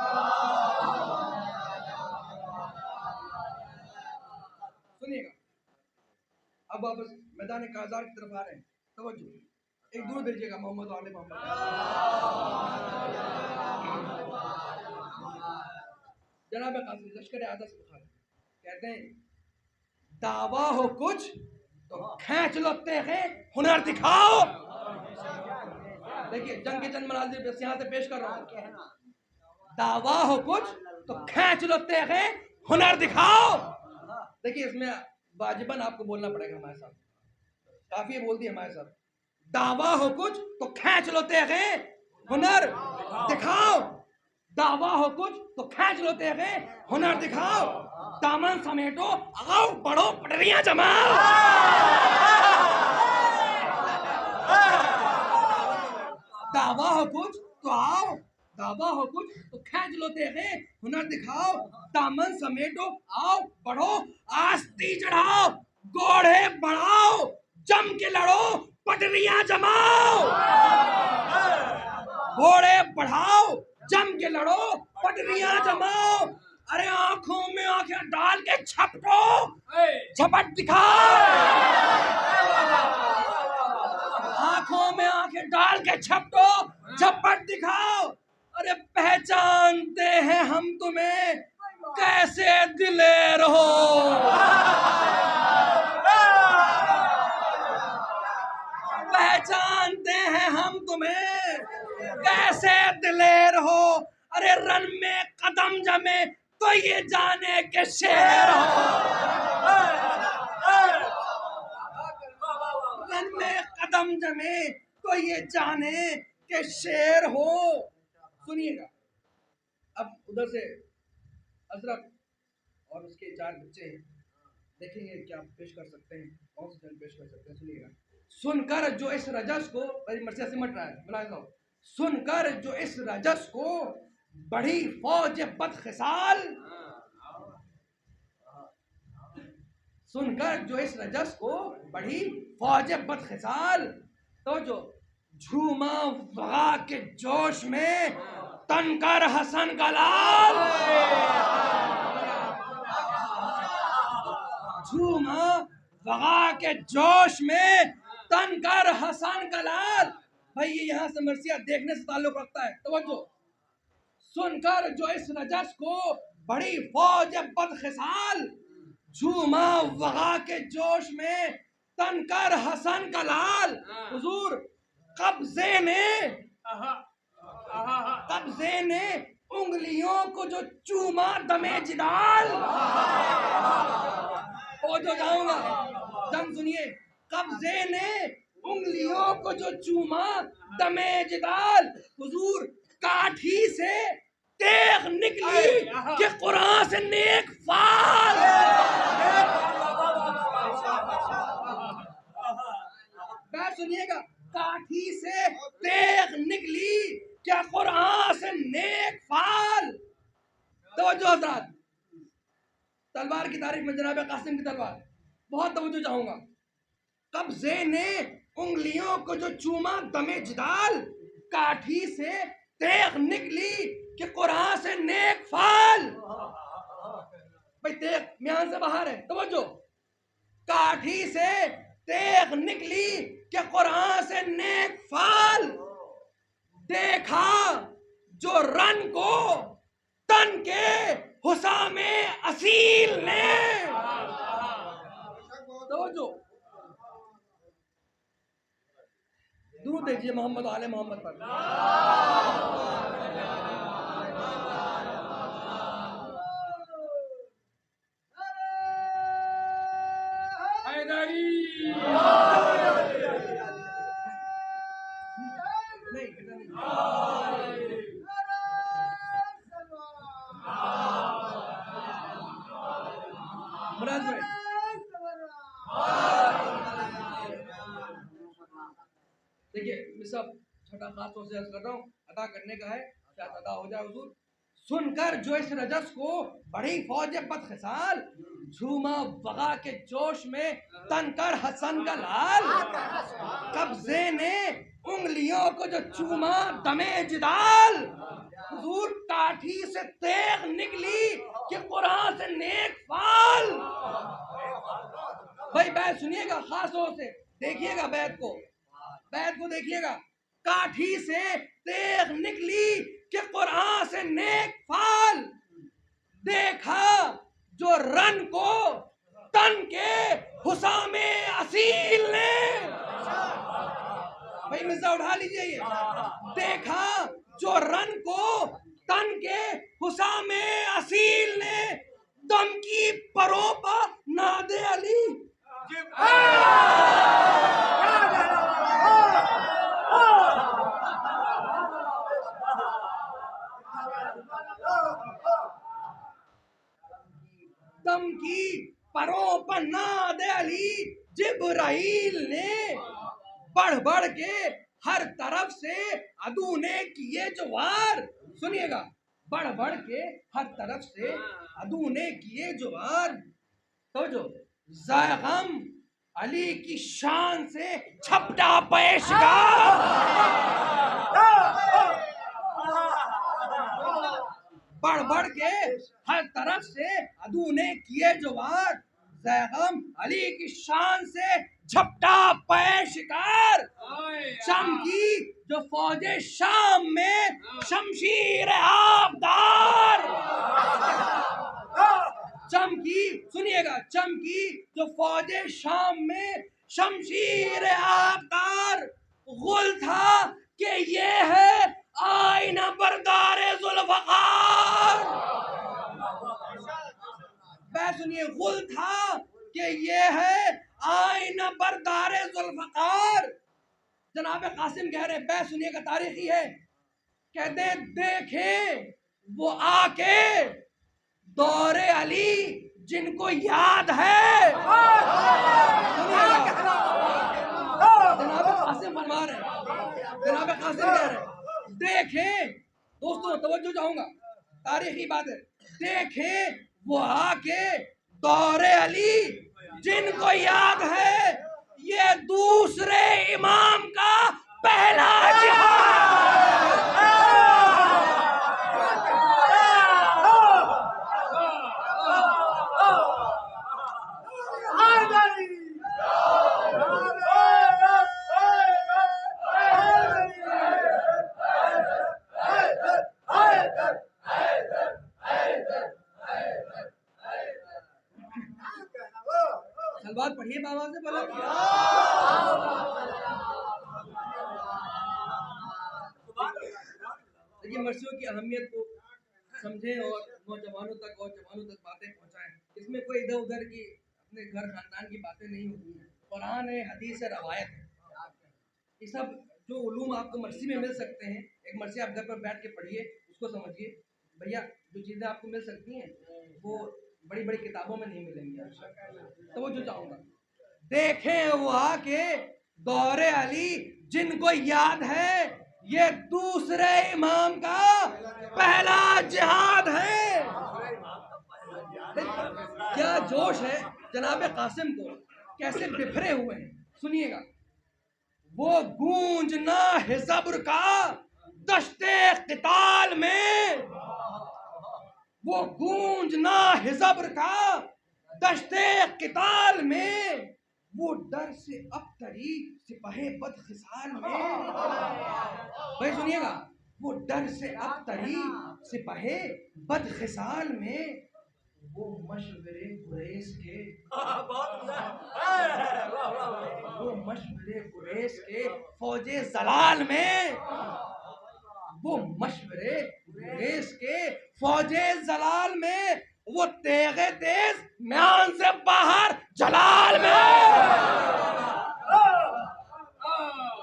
सुनिएगा, अब वापस मैदान काजार की तरफ आ रहे हैं, तवज्जो, एक दुरूद भेजिएगा मोहम्मद आले मोहम्मद। जनाब कासिम लश्कर आदर्श बुखारी कहते हैं, दावा हो कुछ तो खींच लो तेरे हुनर दिखाओ। देखिए जंग के चंद मनाजिर यहाँ से पेश कर रहा हूँ। दावा हो कुछ तो खींच लो तेरे हुनर दिखाओ। देखिए इसमें वाजिबन आपको बोलना पड़ेगा हमारे साथ, काफी बोल दी हमारे साथ। दावा हो कुछ तो खींच लो तेरे हुनर दिखाओ, दावा हो कुछ तो खींच लो तेरे हुनर दिखाओ। दामन समेटो आओ बढ़ो पटरियां जमाओ। दावा हो कुछ तो आओ, दावा हो कुछ तो खींच लो तेरे हुनर दिखाओ। दामन समेटो आओ बढ़ो आस्ती चढ़ाओ, घोड़े बढ़ाओ जम के लड़ो पटरियां जमाओ। घोड़े बढ़ाओ जम के लड़ो पटरियां जमाओ। अरे आंखों में आंखें डाल के छपटो झपट दिखाओ, आंखों में आंखें डाल के छपटो झपट दिखाओ। अरे पहचानते हैं हम तुम्हें कैसे दिलेर हो, पहचानते हैं हम तुम्हें कैसे दिलेर हो। अरे रन में कदम जमे तो ये जाने के शेर हो, रन में कदम जमे तो ये जाने के शेर हो। सुनिएगा, अब उधर से अशरफ और उसके 4 बच्चे हैं, देखेंगे क्या पेश कर सकते हैं, कौन सी जंग पेश कर सकते हैं। सुनिएगा, सुनकर जो इस रजस को, मर्सिया सिमट रहा है बुलाए जाओ, सुनकर जो इस रजस को बड़ी फौज बदखिसाल, सुनकर जो इस रजस को बड़ी फौज बदखिसाल। तो जो झूमा वगा के जोश में तनकर हसन का लाल, झूमा वगा के जोश में तनकर हसन का लाल। भाई ये यहाँ से मर्सिया देखने से ताल्लुक रखता है, तवज्जो। सुनकर जो इस रजस को बड़ी फौज बदखिसाल, झूमा वगा के जोश में तनकर हसन का लाल। हुजूर कब्जे ने उंगलियों को जो चूमा दमे जिदाल। ओ जो जाऊंगा जंग सुनिए, कब्जे ने उंगलियों को जो चूमा दमे जिदाल। हुजूर काठी से तेग निकली कि कुरान से नेक फाल। बात सुनिएगा, काठी से तेग निकली क्या कुरान से नेक फाल। तवज्जो हज़रात, तलवार की तारीफ में जनाब कासिम की तलवार, बहुत तवज्जो चाहूंगा। कब्जे ने उंगलियों को जो चूमा दमे जिदाल, काठी से तेग निकली कि कुरान से नेक फाल। भाई तेग म्यान से बाहर है, तवज्जो। काठी से तेग निकली कि कुरान से नेक फाल। देखा जो रन को तन के हुसामे असील ने, तवज्जो। दुरूद भेजिए मोहम्मद आले मोहम्मद पर। नहीं मुराद भाई देखिए मैं सब छठा खास तौर से अर्ज कर रहा हूँ, अदा करने का है, शायद अदा हो जाए हुजूर। सुनकर जो इस रजस को बड़ी फौज बदखिसाल, झूमा वगा के जोश में तनकर हसन का लाल, कब्जे ने उंगलियों को जो चूमा दमे जिदाल, हुजूर काठी से तेग निकली कि कुरान से नेक फाल। भाई बैत सुनिएगा, खास तौर से देखिएगा बैत को देखिएगा। काठी से तेग निकली कि कुरान से नेक फाल, देखा जो रन को तन के हुसामे असील ने। भाई मिर्जा उठा लीजिए ये, देखा जो रन को तन के हुसामे असील ने, दम की परोपा नादे अली। दम की परोपा नादे अली, जिब्राइल ने बढ़ बढ़ के हर तरफ से अदू ने किए जो वार। सुनिएगा, बढ़ बढ़ के हर तरफ से अदू ने किए जो वार। तो जो ज़ैगम अली की शान से छपटा पेशगार, बढ़ बढ़ के हर तरफ से अदू ने किए जो वार। ज़ैगम अली की शान से झपटा पेशकार, चमकी जो फौजे शाम में शमशीर आबदार। चमकी, सुनिएगा, चमकी जो फौजे शाम में शमशीर आबदार। गुल था कि ये है आईना बरदारे जुल्फ़कार। बैत सुनिए, गुल था कि ये है आईना बरदारे जुल्फ़कार। जनाब कासिम कह रहे, बैत सुनिएगा, तारीखी है, कहते देखे वो आके दौरे अली जिनको याद है। जनाब कासिम फरमा रहे, जनाब कासिम कह रहे, देखे, दोस्तों तवज्जो चाहूंगा, तारीखी बात है, देखे वो आके दौरे अली जिनको याद है, ये दूसरे इमाम का पहला सलवात पढ़िए बाबा से बोला। देखिए मर्सियों की अहमियत को समझें और नौजवानों तक बातें पहुंचाएं। इसमें कोई इधर उधर की अपने घर खानदान की बातें नहीं होती हैं। कुरान है, हदीस है, रवायत है। ये सब जो उलूम आपको मर्सी में मिल सकते हैं, एक मर्सी आप घर पर बैठ के पढ़िए, उसको समझिए। भैया जो चीज़ें आपको मिल सकती हैं वो बड़ी बड़ी किताबों में नहीं मिलेंगी। तो वो जो चाहूँगा, देखें वो आके दौरे अली जिनको याद है, ये दूसरे इमाम का पहला जिहाद है। क्या जोश है जनाब कासिम को, कैसे बिखरे हुए हैं, सुनिएगा। वो गूंजना है ज़ब्र का दश्ते क़िताल में, वो गूंजना है ज़ब्र का दश्ते क़िताल में, वो डर से अबतरी सिपाहे बदखिसाल में। भाई सुनिएगा, वो डर से अबतरी सिपाहे बदखिसाल में, वो मशवरे कुरैश के, वो मशवरे कुरैश के फौजे जलाल में, वो मशवरे कुरैश के फौजे जलाल में, वो तेगे तेज म्यान से बाहर जलाल में,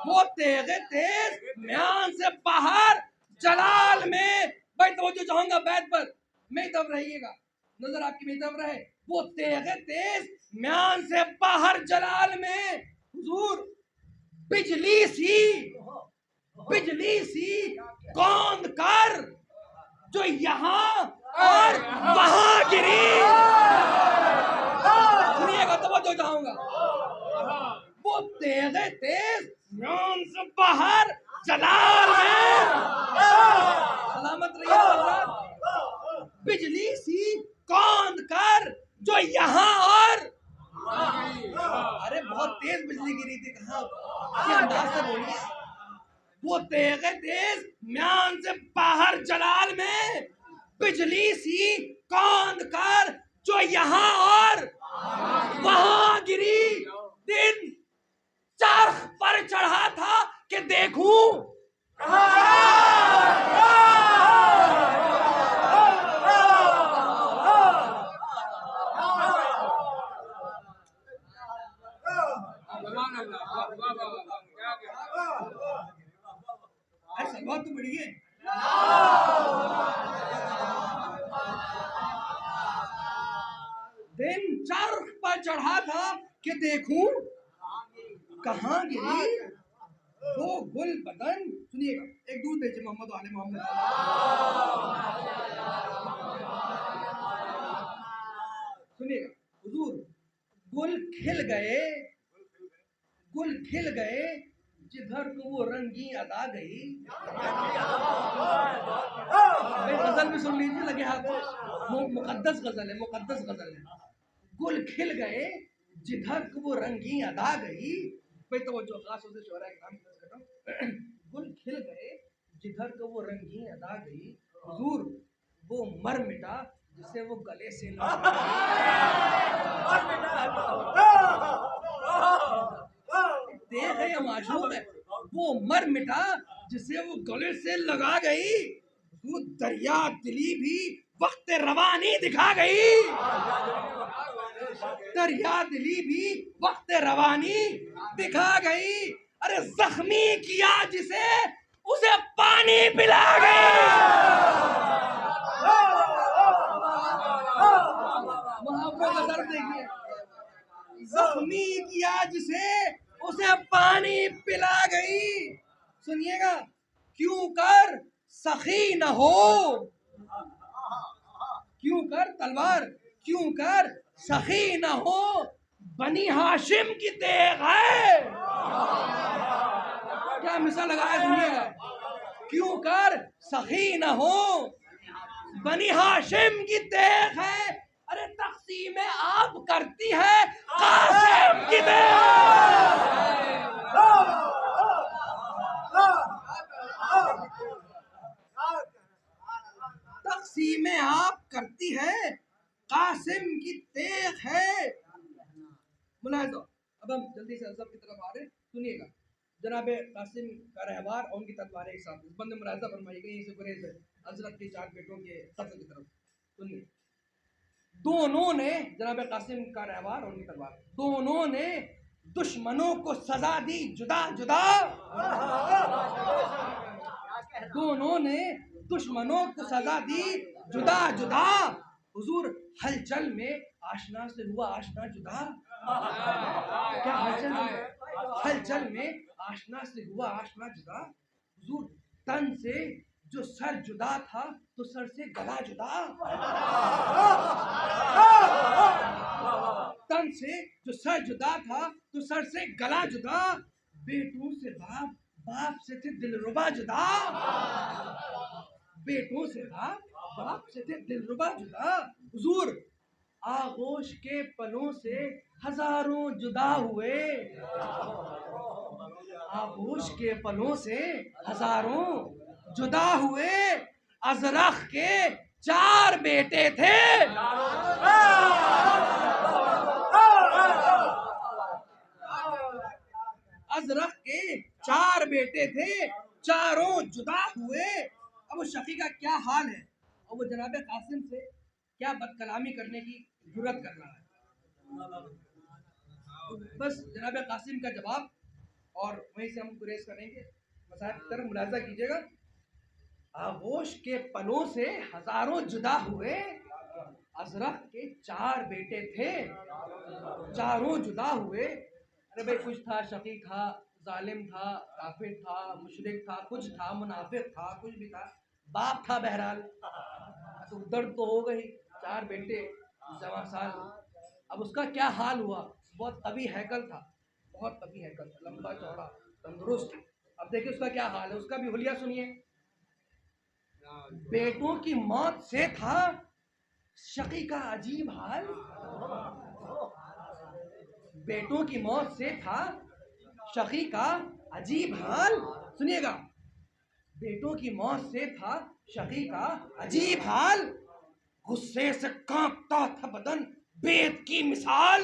वो तेगे तेज म्यान से बाहर जलाल में। भाई तो जो चाहूंगा बैत पर मैं तब रहिएगा, नजर आपकी मेरी तरफ रहे। वो तेगे तेज म्यान से बाहर जलाल में हुजूर बिजली सी कौंध कर जो यहाँ और वहां गिरी। सुनिएगा तो जो चाहूंगा। वो तेगे तेज म्यान से बाहर जलाल में सलामत रहिए। बिजली सी कौंध कर जो यहाँ और अरे बहुत तेज बिजली गिरी थी। कहाँ अंदाज से बोलिए। वो तेगे तेज म्यान से बाहर जलाल में बिजली सी कौंध कर जो यहाँ और वहां गिरी। दिन चरख पर चढ़ा था कि देखूं सलवात तो बड़ी है। दिन चरख पर चढ़ा था कि देखूं कहां गिरी वो गुल बदन। सुनिएगा, एक दूध भेजे मोहम्मद आले मोहम्मद। सुनिएगा हुजूर, गुल खिल गए जिधर को वो रंगी अदा गई। गजल भी सुन लीजिए, लगे हाथ। मुकद्दस गजल है। गुल खिल गए जिधर को वो रंगी अदा गई। भाई तो जो खास होते शोरा का काम कर रहा हूं। गुल खिल गए जिधर को वो रंगी अदा गई। हुजूर वो मर मिटा जिसे वो गले से देख है या माशूक है। वो मर मिटा जिसे वो गले से लगा गई। वो दरिया दिली भी वक्त रवानी दिखा गई। दरिया दिली भी वक्त रवानी दिखा गई। अरे जख्मी किया जिसे उसे पानी पिला गई। मुहावरों का दर्द देखिए। जख्मी किया जिसे उसे पानी पिला गई। सुनिएगा, क्यों कर सखी न हो, क्यों कर तलवार, क्यों कर सखी न हो, बनी हाशिम की तेग है। क्या मिसाल लगाया। सुनिएगा, क्यों कर सखी न हो, बनी हाशिम की तेग है। अरे तक़सीम आप करती है कासिम की तक़सीम आप करती है कासिम की तेग है। मुलाहिज़ा। अब हम जल्दी से अज़ब की तरफ आ रहे हैं। सुनिएगा, जनाब कासिम का रहवार और उनकी तलवारें एक साथ। इस बंद मुलाहिज़ा फरमाइएगा, यहीं से गुरेज़ है हज़रत के 4 बेटों के कत्ल की तरफ। सुनिए, दोनों ने, जनाब कासिम का रहवार और उनकी तलवार, दोनों ने दुश्मनों को सजा दी जुदा जुदा। दोनों ने दुश्मनों को सजा दी जुदा जुदा। हुजूर हलचल में आशना से हुआ आशना जुदा। क्या हलचल में आशना से हुआ आशना जुदा। हुजूर तन से जो सर जुदा था तो सर से गला जुदा। तन से जो सर जुदा था तो सर से गला जुदा। बेटों से बाप, बाप से थे दिलरुबा जुदा। बेटों से बाप, बाप से थे दिलरुबा जुदा। हुजूर आगोश के पलों से हजारों जुदा हुए। आगोश के पलों से हजारों जुदा हुए। अजरख के 4 बेटे थे। अजरख के 4 बेटे थे, चारों जुदा हुए। अब वो शकी का क्या हाल है और वो जनाब कासिम से क्या बदकलामी करने की जुर्रत कर रहा है। बस जनाब कासिम का जवाब और वहीं से हम गुरेज करेंगे। मसाइब की तरफ मुलाजा कीजिएगा। आगोश के पलों से हजारों जुदा हुए। अजरक के 4 बेटे थे, चारों जुदा हुए। अरे भाई, कुछ था शकी था, जालिम था, काफिर था, मुशरिक था, कुछ था मुनाफिक था, कुछ भी था, बाप था बहरहाल। तो दर्द तो हो गई, 4 बेटे, जमा साल। अब उसका क्या हाल हुआ? बहुत कवि हैकल था, बहुत कवि हैकल था, लंबा चौड़ा तंदुरुस्त। अब देखिए उसका क्या हाल है, उसका भी हुलिया सुनिए। बेटों की मौत से था शकी का अजीब हाल। बेटों की मौत से था शकी का अजीब हाल। सुनिएगा, बेटों की मौत से था शकी का अजीब हाल। गुस्से से कांपता था बदन बेत की मिसाल।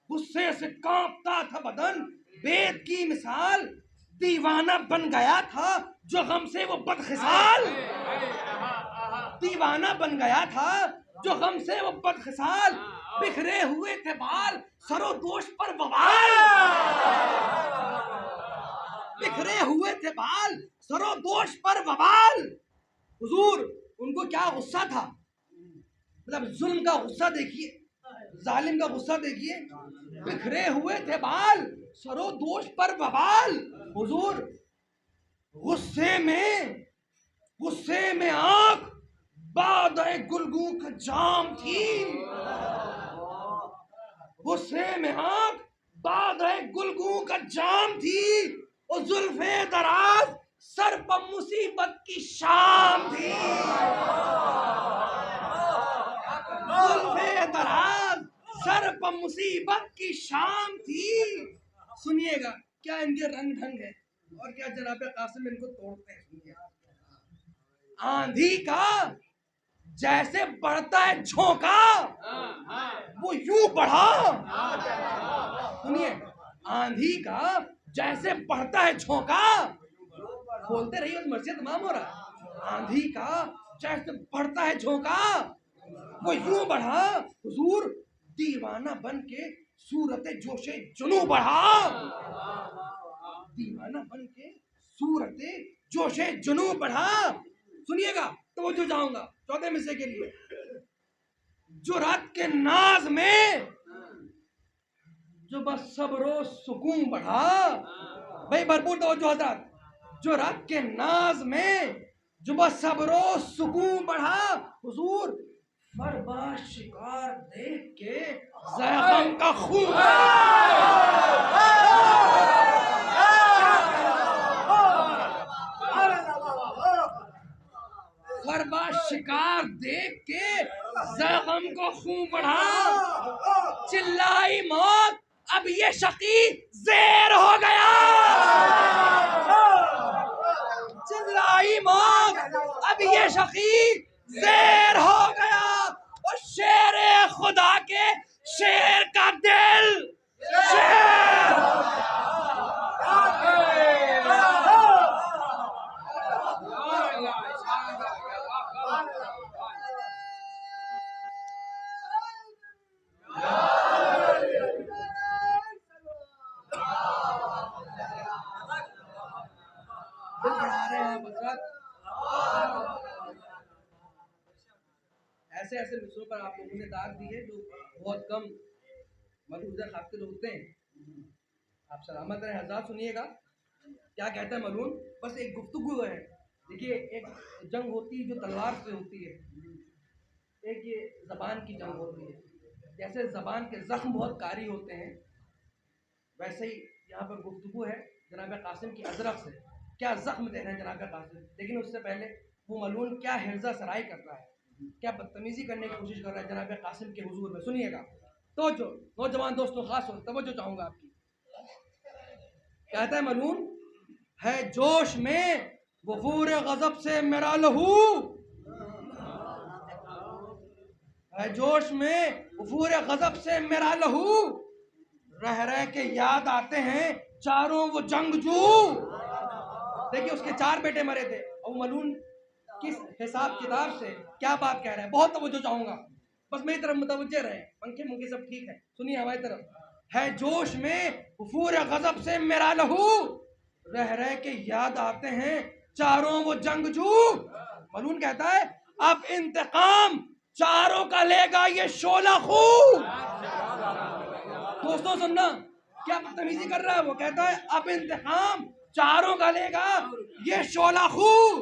गुस्से से कांपता था बदन बेत की मिसाल। दीवाना बन गया था जो गम से वो बदखिसाल। दीवाना बन गया था जो गम से वो बदखिसाल। बिखरे हुए थे बाल सरो दोष पर बवाल। बिखरे हुए थे बाल सरो दोष पर बवाल। हुजूर, उनको क्या गुस्सा था, मतलब जुल्म का गुस्सा देखिए, जालिम का गुस्सा देखिए। बिखरे हुए थे बाल सरो दोष पर बवाल। हुजूर, गुस्से में आंख बादे गुलगू का जाम थी। गुस्से में आंख बादे गुलगू का जाम थी। और जुल्फे दराज सर पर मुसीबत की शाम थी। जुल्फे दराज सर पर मुसीबत की शाम थी। सुनिएगा क्या इनके रंग ढंग है और क्या जनाब कासिम इनको तोड़ते हैं। सुनिए, आंधी का जैसे बढ़ता है झोंका वो यूं बढ़ा। सुनिए, आंधी का जैसे बढ़ता है झोंका, बोलते रहिए उस मर्जी तमाम हो रहा। आंधी का जैसे बढ़ता है झोंका वो यूं बढ़ा। हुजूर, दीवाना बन के सूरत जोशे जुनू बढ़ा। दीवाना बन के सूरत जोशे जुनू बढ़ा। सुनिएगा तो जो जाऊंगा 14 मिसरे के लिए। जो रात के नाज में जो बस सब्रो सुकून बढ़ा। भाई भरपूर तवज्जो हज़रात। जो रात के नाज में जो बस सब्रो सुकून बढ़ा। हुजूर, फरबा शिकार देख के ज़ैग़म का खून। फरबा शिकार देख के ज़ैग़म को खून बढ़ा। चिल्लाई मौत अब ये शकी ज़ेर हो गया। चिल्लाई मौत अब ये शकी ज़ेर हो गया। और शेर खुदा के शेर का दिल शेर। ऐसे ऐसे मिसरों पर आप लोगों ने दाग दी है जो बहुत कम मलूज़ खातिर होते हैं। आप सलामत रहे हज़रात। सुनिएगा क्या कहता है मलून। बस एक गुफ्तगू है। देखिए, एक जंग होती है जो तलवार से होती है, एक ये ज़बान की जंग होती है। जैसे ज़बान के ज़ख्म बहुत कारी होते हैं, वैसे ही यहाँ पर गुफ्तगू है जनाब कासिम की अजरक से। क्या ज़ख्म दे रहे हैं जनाब कासिम। लेकिन उससे पहले वो मलून क्या हिर्जा सराई कर रहा है, क्या बदतमीजी करने की कोशिश कर रहा है जनाब कासिम के हुजूर में। सुनिएगा तो जो नौजवान दोस्तों, खास तवज्जो चाहूंगा आपकी। कहता है मलून, है जोश में वफूर गजब से मेरा लहू। है जोश में वफूर गजब से मेरा लहू। रह रह के याद आते हैं चारों वो जंगजू। देखिए, उसके 4 बेटे मरे थे और मलून किस हिसाब किताब से क्या बात कह रहा है। बहुत तवज्जो चाहूंगा, बस मेरी तरफ मुतवज्जे रहे। पंखे मुंखे सब ठीक है, सुनिए हमारी तरफ। है जोश में वफूर गजब से मेरा लहू। रह रह के याद आते हैं चारों वो जंगजू। मलून कहता है, अब इंतकाम चारों का लेगा ये शोला खून। दोस्तों सुनना, क्या बदतमीजी कर रहा है वो। कहता है अब इंतकाम चारों का लेगा ये शोला खून।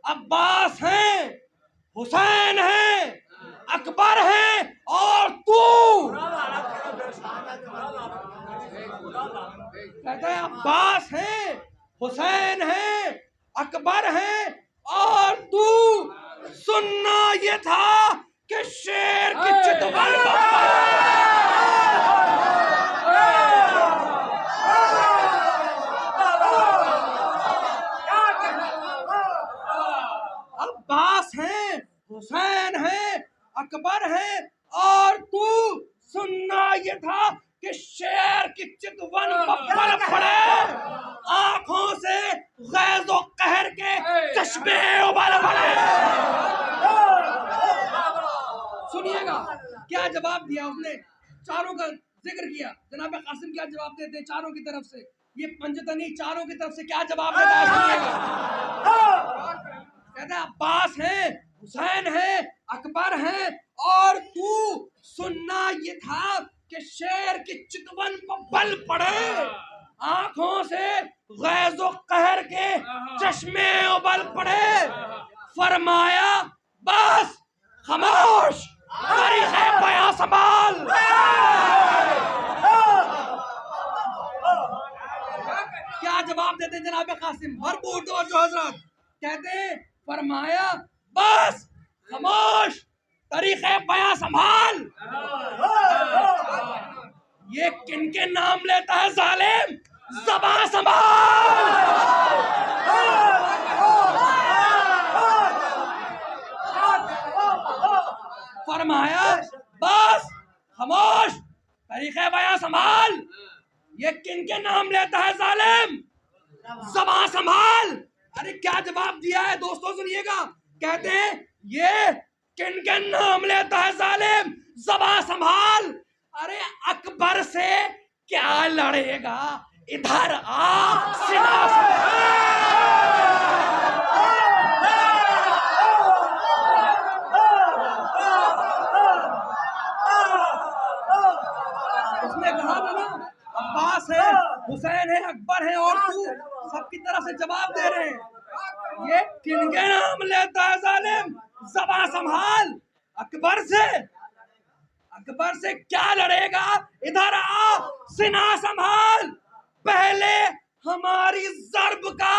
अब्बास है, हुसैन है, अकबर है और तू। कहता है अब्बास है, हुसैन है, अकबर है और तू। सुनना ये था कि शेर की चितवन अब्बास है, हुसैन है, अकबर है और तू। सुनना ये था कि शेर की चितवन पल पड़े, आंखों से गैज़ो कहर के चश्मे उबल पड़े। सुनिएगा क्या जवाब दिया उसने। चारों का जिक्र किया, जनाब कासिम क्या जवाब देते हैं चारों की तरफ से। ये पंजतनी चारों की तरफ से क्या जवाब देता है, सुनिएगा। कहता है अब्बास है, हुसैन है, अकबर है और तू। सुनना ये था कि शेर की चितवन पर बल पड़े, आंखों से गैज़ो कहर के चश्मे उबल पड़े। फरमाया बस खामोश, तारीख़ बयां संभाल। क्या जवाब देते जनाब कासिम, भरपूर तवज्जो हज़रत। कहते फरमाया बस खामोश, तारीख़ बयां संभाल। ये किनके नाम लेता है जालिम, ज़बान संभाल। फरमाया बस खामोश, तारीख़ बयां संभाल। ये किनके नाम लेता है जालिम, ज़बान संभाल। अरे क्या जवाब दिया है दोस्तों, सुनिएगा। कहते हैं ये किनके नाम लेता है जालिम, ज़बान संभाल। अरे अकबर से क्या लड़ेगा, इधर आ सिना उसने कहा था ना, अब्बास है, हुसैन है, अकबर है और तू। सबकी तरफ से जवाब दे रहे हैं। ये किनके नाम लेता है जालिम, ज़बान संभाल। अकबर से क्या लड़ेगा, इधर आ सिना संभाल। पहले हमारी ज़र्ब का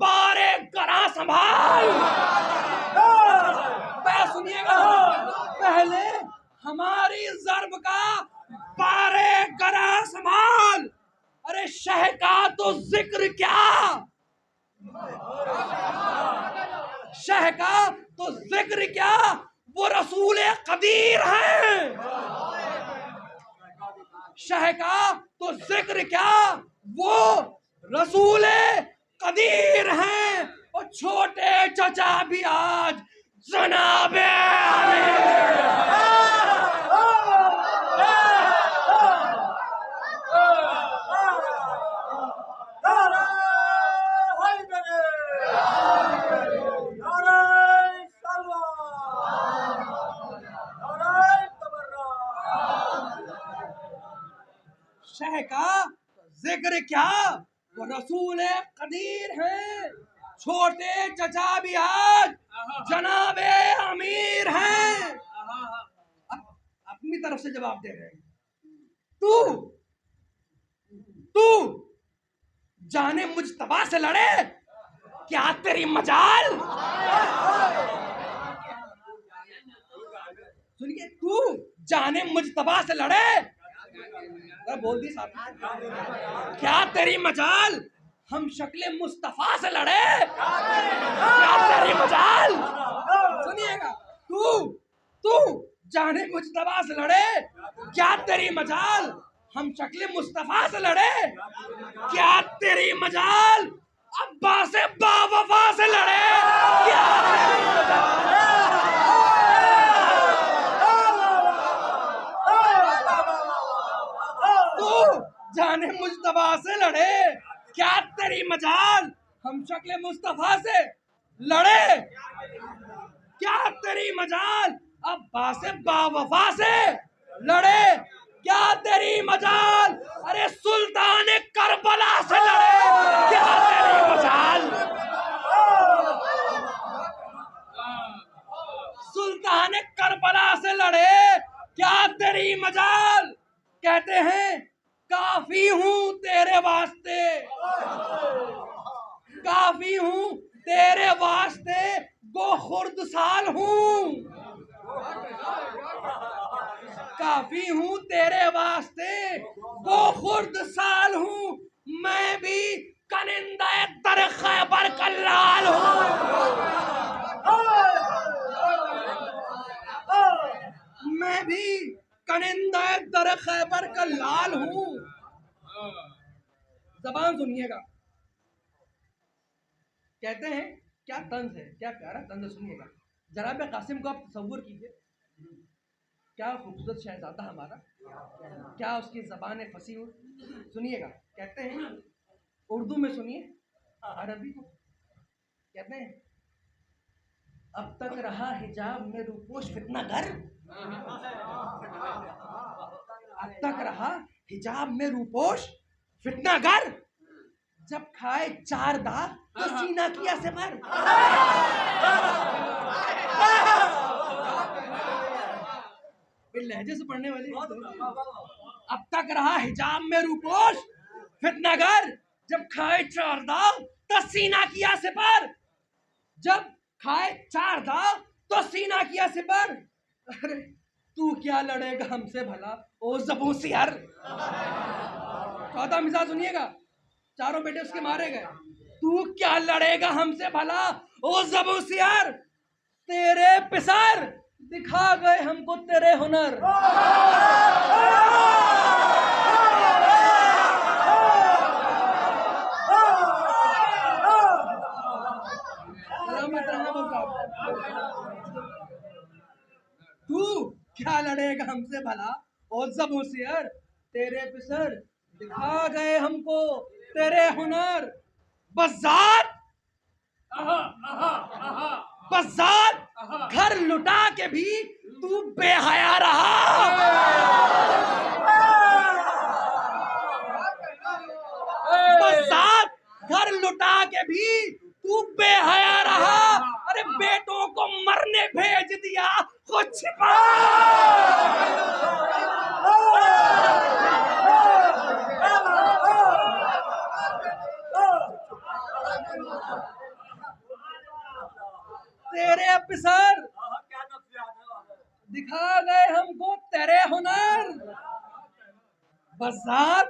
बारे गरा संभाल। सुनिएगा, पहले हमारी ज़र्ब का बारे गरा संभाल। अरे शह का तो जिक्र क्या, शह का तो जिक्र क्या, वो रसूल कदीर है। शह का तो जिक्र क्या, वो रसूल कदीर है। और छोटे चचा भी आज जनाबे शह का जिक्र क्या, वो रसूल कदीर है। छोटे चचा भी आज जनाबे अमीर हैं। अपनी तरफ से जवाब दे रहे हैं। तू जाने मुजतबा से लड़े, क्या तेरी मजाल। सुनिए, तू जाने मुजतबा से लड़े, बोल दी साहब, क्या तेरी मजाल। हम शक्ले मुस्तफा से लड़े, क्या तेरी मजाल। सुनिएगा, तू जाने मुजतबा से लड़े, क्या तेरी मजाल। हम शक्ले मुस्तफा से लड़े, क्या तेरी मजाल। अब्बा से बावफा से लड़े, क्या तेरी मजाल। जाने मुस्तफा से लड़े, क्या तेरी मजाल। हम शक्ले मुस्तफा से लड़े, क्या तेरी मजाल अब्बास से बावफा से लड़े, क्या तेरी मजाल अरे सुल्तान करबला से लड़े, क्या तेरी मजाल सुल्तान करबला से लड़े, क्या तेरी मजाल। कहते हैं काफी हूं तेरे वास्ते, काफी हूं तेरे वास्ते, गो खुर्द साल हूं, काफी हूं तेरे वास्ते, गो खुर्द साल हूं, मैं भी कनिंदा दर खैबर का लाल हूं, मैं भी कनिंदा दर खैबर का लाल हूं। जबान सुनिएगा, कहते हैं क्या तंज है, क्या प्यारा तंज है, सुनिएगा। जनाब कासिम को आप तसव्वुर कीजिए, क्या खूबसूरत शहजादा हमारा, क्या उसकी जबान फसी हो। सुनिएगा, कहते हैं उर्दू में, सुनिए अरबी को। कहते हैं अब तक रहा हिजाब में रूपोश फितना घर, अब तक रहा हिजाब में रूपोश फितना घर, जब खाए 4 दाग तो सीना किया से भर। लहजे से पढ़ने वाली। अब तक रहा हिजाब में रूपोश फितनागर, जब खाए 4 दाग तो सीना किया से पर, जब खाए 4 दाग तो सीना किया से पर। अरे तू क्या लड़ेगा हमसे भला ओ ज़बूसियर। चौथा मिसाल सुनिएगा, चारों बेटे उसके मारे गए। तू क्या लड़ेगा हमसे भला ओ ज़बूसियर, तेरे पिसर दिखा गए हमको तेरे हुनर। तू क्या लड़ेगा हमसे भला ओ ज़बूसियर, तेरे पिसर दिखा गए हमको तेरे हुनर। बज़ात बज़ात घर लुटा के भी तू बेहया रहा, बज़ात घर लुटा के भी तू बेहया रहा। अरे बेटों को मरने भेज दिया खुद छिपा। तेरे पिसर दिखा गए हमको तेरे हुनर। बज़ात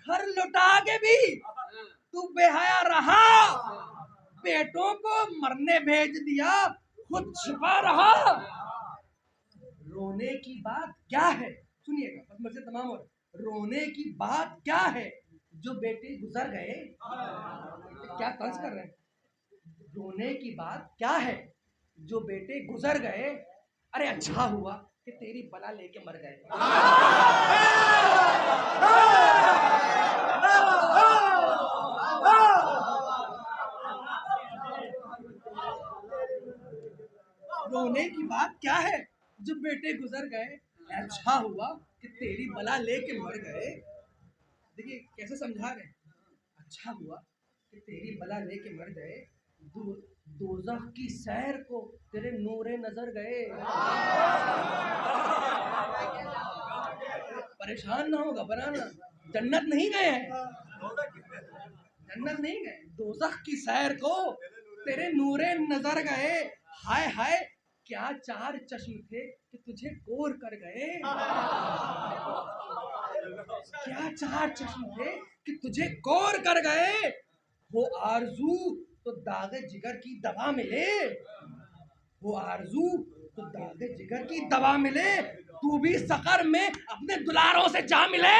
घर लुटा के भी तू बेहया रहा, बेटों को मरने भेज दिया खुद छिपा रहा। रोने की बात क्या है, सुनिएगा बस मुझसे तमाम हो। रोने की बात क्या है जो बेटे गुजर गए, क्या तंज कर रहे हैं। रोने की बात क्या है जो बेटे गुजर गए, अरे अच्छा हुआ कि तेरी बला लेके मर गए। रोने की बात क्या है जो बेटे गुजर गए, अच्छा हुआ कि तेरी बला लेके मर गए। देखिए कैसे समझा रहे हैं, अच्छा हुआ कि तेरी बला लेके मर गए, दोज़ख की सैर को तेरे नूरे नजर गए। परेशान ना हो, घबराना, जन्नत नहीं गए हैं, जन्नत नहीं गए, दोज़ख की सैर को तेरे नूरे नजर गए। हाय हाय क्या 4 चश्म थे कि तुझे कोर कर गए, क्या 4 चश्म थे कि तुझे कोर कर गए। वो आरज़ू तो दागे जिगर की दवा मिले, वो आरज़ू तो दागे जिगर की दवा मिले, तू भी सकर में अपने दुलारों से जा मिले।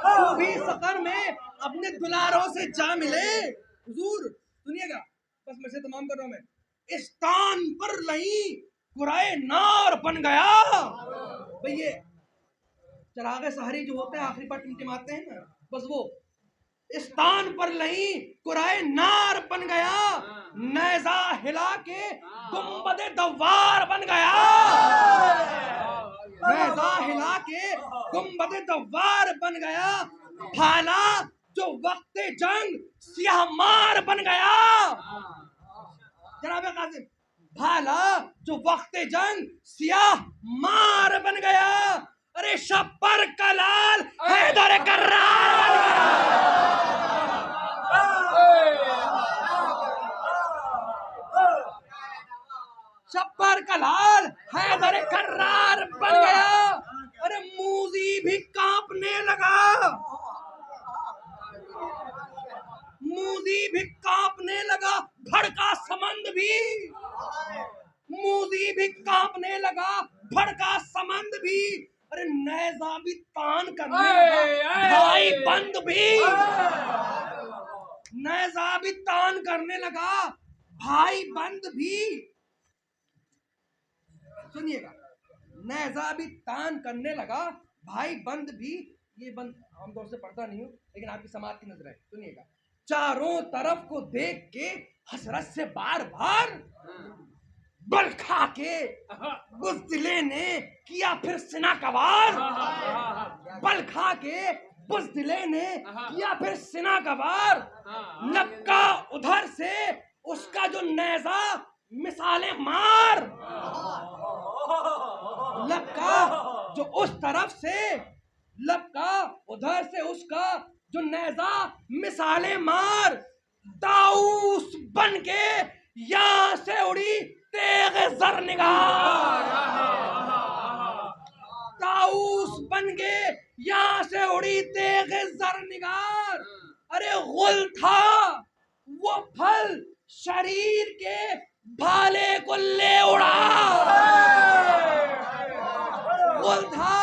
तू भी सकर में अपने दुलारों से जा मिले। हुजूर सुनिएगा, बस मैं से तमाम कर रहा हूं मैं। इस तान पर लही कुराए नार बन गया। भैया चरागे सहरी जो होते हैं आखिरी पर टिमटिमाते हैं ना, बस वो स्थान पर नहीं कुराए नार बन गया, नेजा हिला के गुंबदे दवार बन गया, नेजा हिला के गुंबदे दवार बन गया, भाला जो वक्ते जंग सियाह मार बन गया। जनाब कासिम, भाला जो वक्ते जंग सियाह मार बन गया। अरे शब्बर का लाल हैदर कर्रार शब्बर का लाल हैदर कर्रार बन गया। अरे मूजी भी कांपने लगा, मूजी भी कांपने लगा, भड़का समंद भी, मूजी भी कांपने लगा, भड़का समंद भी। अरे नेज़ा भी तान करने लगा, भाई बंद भी, नेज़ा भी तान करने लगा, भाई बंद भी। सुनिएगा, नेज़ा भी तान करने लगा, भाई बंद भी। ये बंद आमतौर से पढ़ता नहीं हूं, लेकिन आपकी समाज की नजर है। सुनिएगा, चारों तरफ को देख के हसरत से बार बार बल खा के बुज़दिले ने किया फिर सिना कवार, बल खा के बुज़दिले ने किया फिर सिना कवार। लपका उधर से उसका जो नेज़ा मिसाले मार, लपका जो उस तरफ से, लपका उधर से उसका जो नेज़ा मिसाले मार। ताऊस बन के यहाँ से उड़ी तेग जर निगार, ताऊस बन के यहाँ से उड़ी तेग जर निगार। अरे गुल था वो फल शरीर के भाले को ले उड़ा, गुल था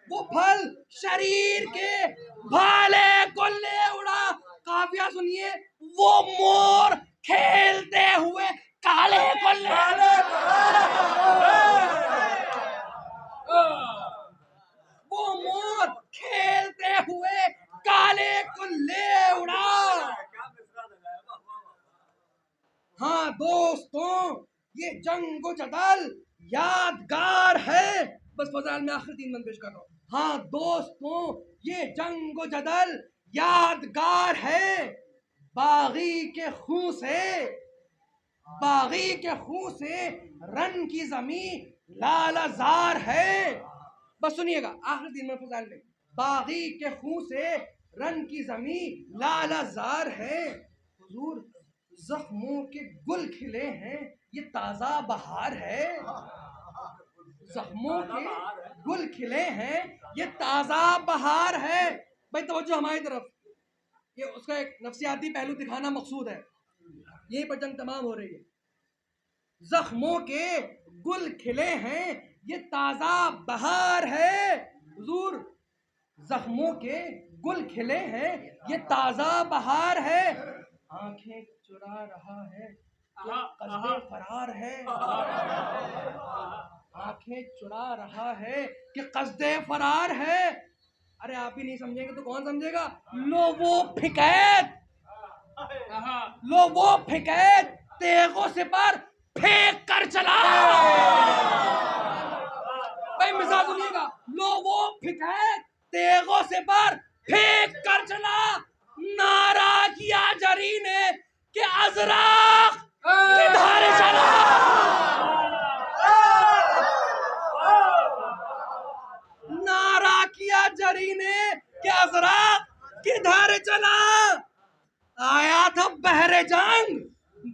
वो फल शरीर के भाले को ले उड़ा। काफिया सुनिए, वो मोर खेलते हुए काले को ले, वो मोर खेलते हुए काले को ले उड़ा। हाँ दोस्तों, ये जंग जदल यादगार है। बस फजाल में आखिर 3 बंद पेश कर रहा हूँ। हाँ दोस्तों, ये जंग जदल यादगार है। बागी के खून से, बागी के खून से रन की जमीन लालजार है। बस सुनिएगा, आखिर 3 बंद फजाल में, बागी के खून से रन की जमीन लालजार है। हुजूर, जख्मों के गुल खिले हैं, ये ताजा बहार है। जख्मों के गुल खिले हैं, ये ताजा बहार है। भाई तवज्जो हमारी तरफ, ये उसका एक नफ्सियाती पहलू दिखाना मकसूद है। यहीं पर जंग तमाम हो रही है। जख्मों के गुल खिले हैं, ये ताजा बहार है। हुजूर, जख्मों के गुल खिले हैं, ये ताजा बहार है। आंखें चुरा रहा है, कस्बे फरार है, आंखें चुरा रहा है कि कस्दे फरार है। अरे आप ही नहीं समझेंगे तो कौन समझेगा। लो वो फिकैत, लो वो फिकैत तेगों से पर फेंक कर चला। भाई मिसाल सुनिएगा, लो वो फिकैत तेगों से पर फेंक कर चला। नारा किया जरी ने कि अजराक किधर चला, नारा किया जरी ने कि अजराक किधर चला। आया था बहरे जंग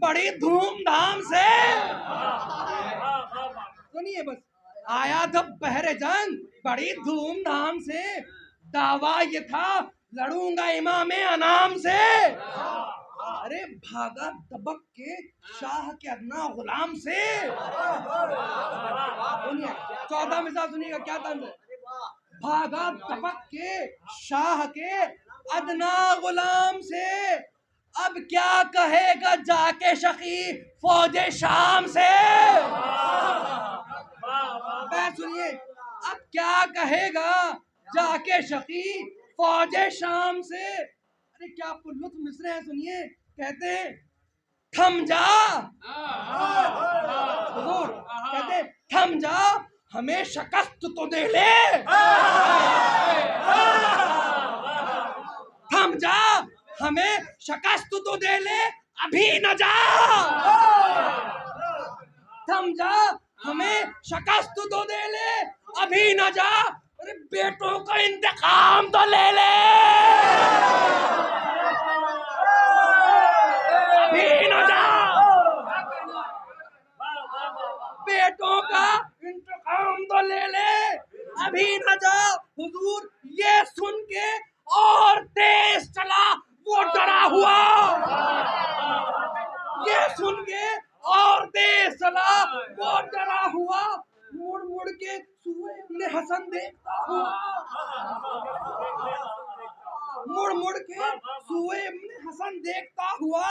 बड़ी धूमधाम से, सुनिए बस, आया था बहरे जंग बड़ी धूमधाम से। दावा ये था लड़ूंगा इमामे अनाम से। अरे भागा दबक के शाह के अदना गुलाम से। 14 मिसाल सुनिएगा क्या तंज है। भागा दबक के शाह के अदना गुलाम से। अब क्या कहेगा जाके शकी फौजे शाम से। सुनिए, अब क्या कहेगा जाके शकी फौजे शाम से। अरे क्या पुल्लुत मिसरे हैं, सुनिए। कहते हैं थम जा हुजूर, कहते हैं थम जा, हमें शिकस्त तो दे ले। थम जा, हमें शिकस्त तो दे ले, अभी न जा। थम जा, हमें शिकस्त तो दे ले, अभी न जा। अरे बेटों का इंतकाम तो ले ले, अभी न जा। बेटों का इंतकाम तो ले ले, अभी न जा। हुजूर ये सुन के और तेज चला वो डरा हुआ। ये सुन के और तेज चला वो डरा हुआ। मुड़ मुड़ के सूए इब्ने हसन देखता हुआ, मुड़ मुड़ के सूए इब्ने हसन देखता हुआ।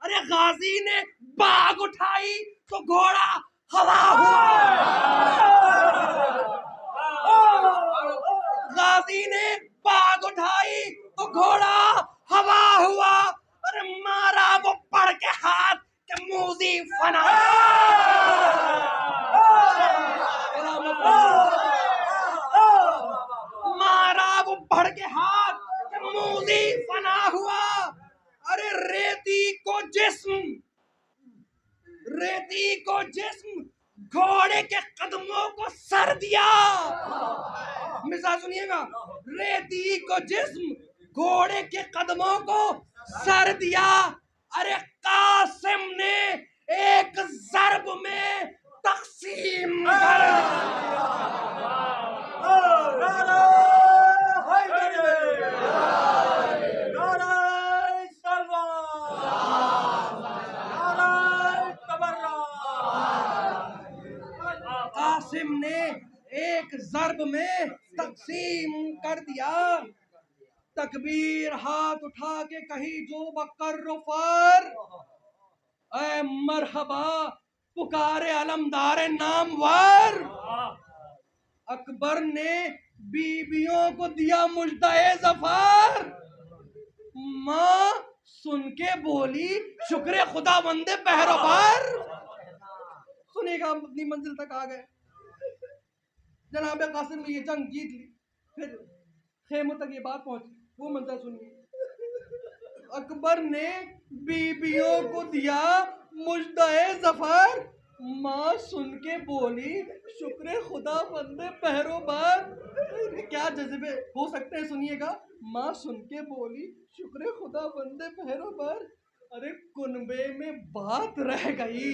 अरे गाजी ने बाग उठाई तो घोड़ा हवा हुआ। गाजी ने बाग उठाई तो घोड़ा हवा हुआ। अरे मारा वो पड़ के हाथ के मूजी फना। मारा वो पड़ के हाथ के मूजी फना हुआ। अरे रेती को जिस्म घोड़े के कदमों को सर दिया। मिसाल सुनिएगा, रेती को जिस्म घोड़े के कदमों को सर दिया। अरे कासिम ने एक ज़र्ब में तकसीम कर कासिम ने एक ज़र्ब में तकसीम कर दिया। तकबीर हाथ उठा के कही जो बकर फर, ऐ मरहबा पुकारे अलमदार नामवर। अकबर ने बीबियों को दिया मुजदाए जफर। माँ सुन के बोली शुक्र खुदा बंदे पहरोकार। सुनिएगा, हम अपनी मंजिल तक आ गए। जनाब कासिम ने ये जंग जीत ली, फिर खेमों तक ये बात पहुंची। वो मंजर सुनिए। अकबर ने बीबियों को दिया मुजदाए जफर। माँ सुन के बोली शुक्र खुदा बंदे पहरोबार। क्या जज्बे हो सकते हैं, सुनिएगा। माँ सुन के बोली शुक्र खुदा बंदे पहरोबार। अरे कुनबे में बात रह गई।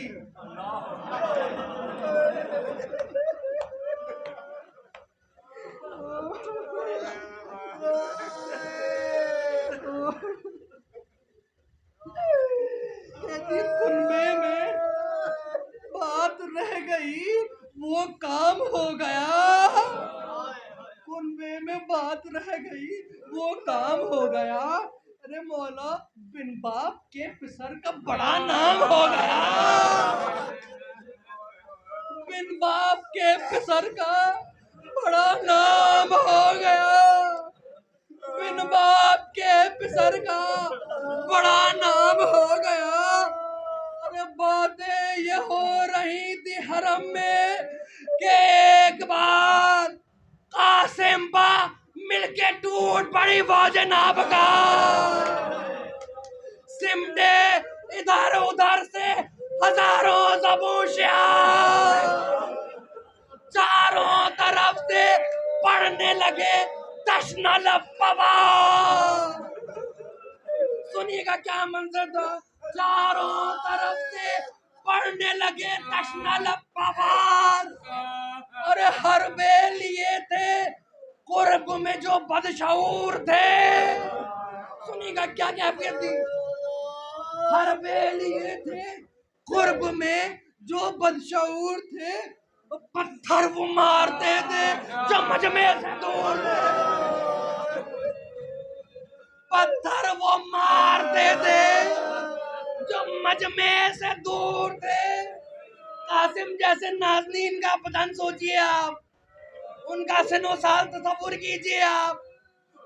कहती कुनबे में बात रह गई, वो काम हो गया। कुनबे में बात रह गई, वो काम हो गया। अरे मौला बिन बाप के पिसर का बड़ा नाम हो गया। बिन बाप के पिसर का बड़ा नाम हो गया। बिन बाप के पिसर का बड़ा नाम हो गया। अरे बातें ये हो रही थी हरम में कि एक बार कासिम बा मिलके टूट पड़ी वो जनाब का। सिमटे इधर उधर से हजारों ज़बूशिया, चारों तरफ से पढ़ने लगे तशनल पवार। सुनिएगा क्या मंजर था। चारों तरफ से पढ़ने लगे तशनल पवार। अरे हर बेलिए थे कुर्ब में जो बदशऊर थे। सुनिएगा क्या कैफियत थी। हर बेलिए थे कुर्ब में जो बदशऊर थे, पत्थर वो मारते थे जो मजमे से दूर थे। पत्थर वो मारते थे जो मजमे से दूर थे। कासिम जैसे नाज़नीन का पतन सोचिए आप, उनका सिनो साल तस्वुर कीजिए आप।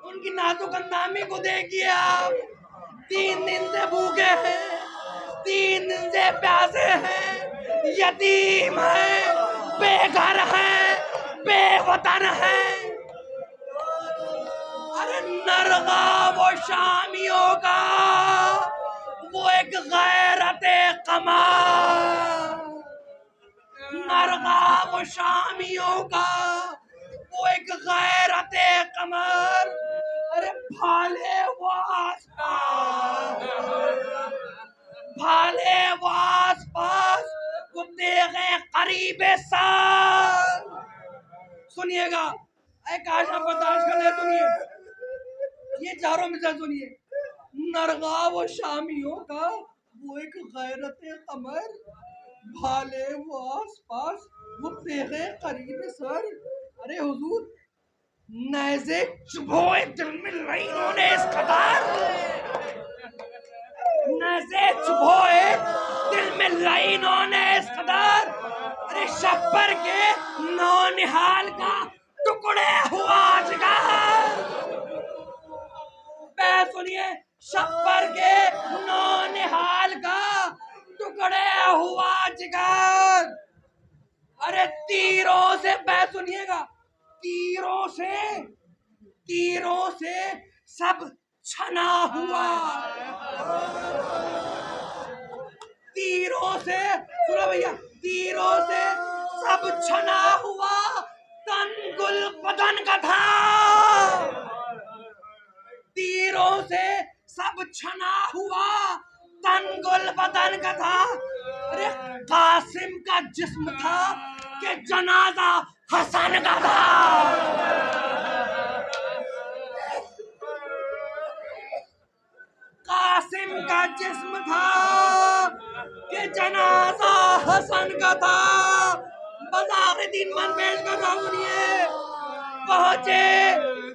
उनकी नाजुक अंदामी को देखिए आप। 3 दिन से भूखे हैं, 3 दिन से प्यासे हैं, यतीम हैं, बेघर हैं, बेवतन हैं। अरे नरगा वो शामियों का, वो एक गैरते कमाल। नरगा वो शामियों का, वो एक गैरते कमर। अरे भाले वो आसपास, भाले वो आसपास, वो देखे करीबे साल। सुनिएगा, एक आशा बर्दाश्त कर ले, सुनिए ये चारों में से सुनिए। नरगा वो शामियों का, वो एक गैरते कमर, भाले वो आसपास, वो तेगे करीब सर। अरे हुजूर, नैज़े चुभोए दिल में लाइनों ने इस कदर, नैज़े चुभोए दिल में लाइनों ने इस कदर। अरे शब्बर के नौनिहाल का टुकड़े हुआ जिगर। सुनिए, शब्बर के नौनिहाल का टुकड़े हुआ जिगर। अरे तीरों से सुनिएगा, तीरों से सब छना हुआ, तीरों से, सुनो भैया, तीरों से सब छना हुआ तन गुल बदन का था। तीरों से सब छना हुआ तन गुल बदन का था। अरे कासिम का जिस्म था कि जनाजा हसन का था। कासिम का जिस्म था कि जनाजा हसन का था। बज़ारुद्दीन मन पेश कर रहा हूँ, सुनिए। पहुंचे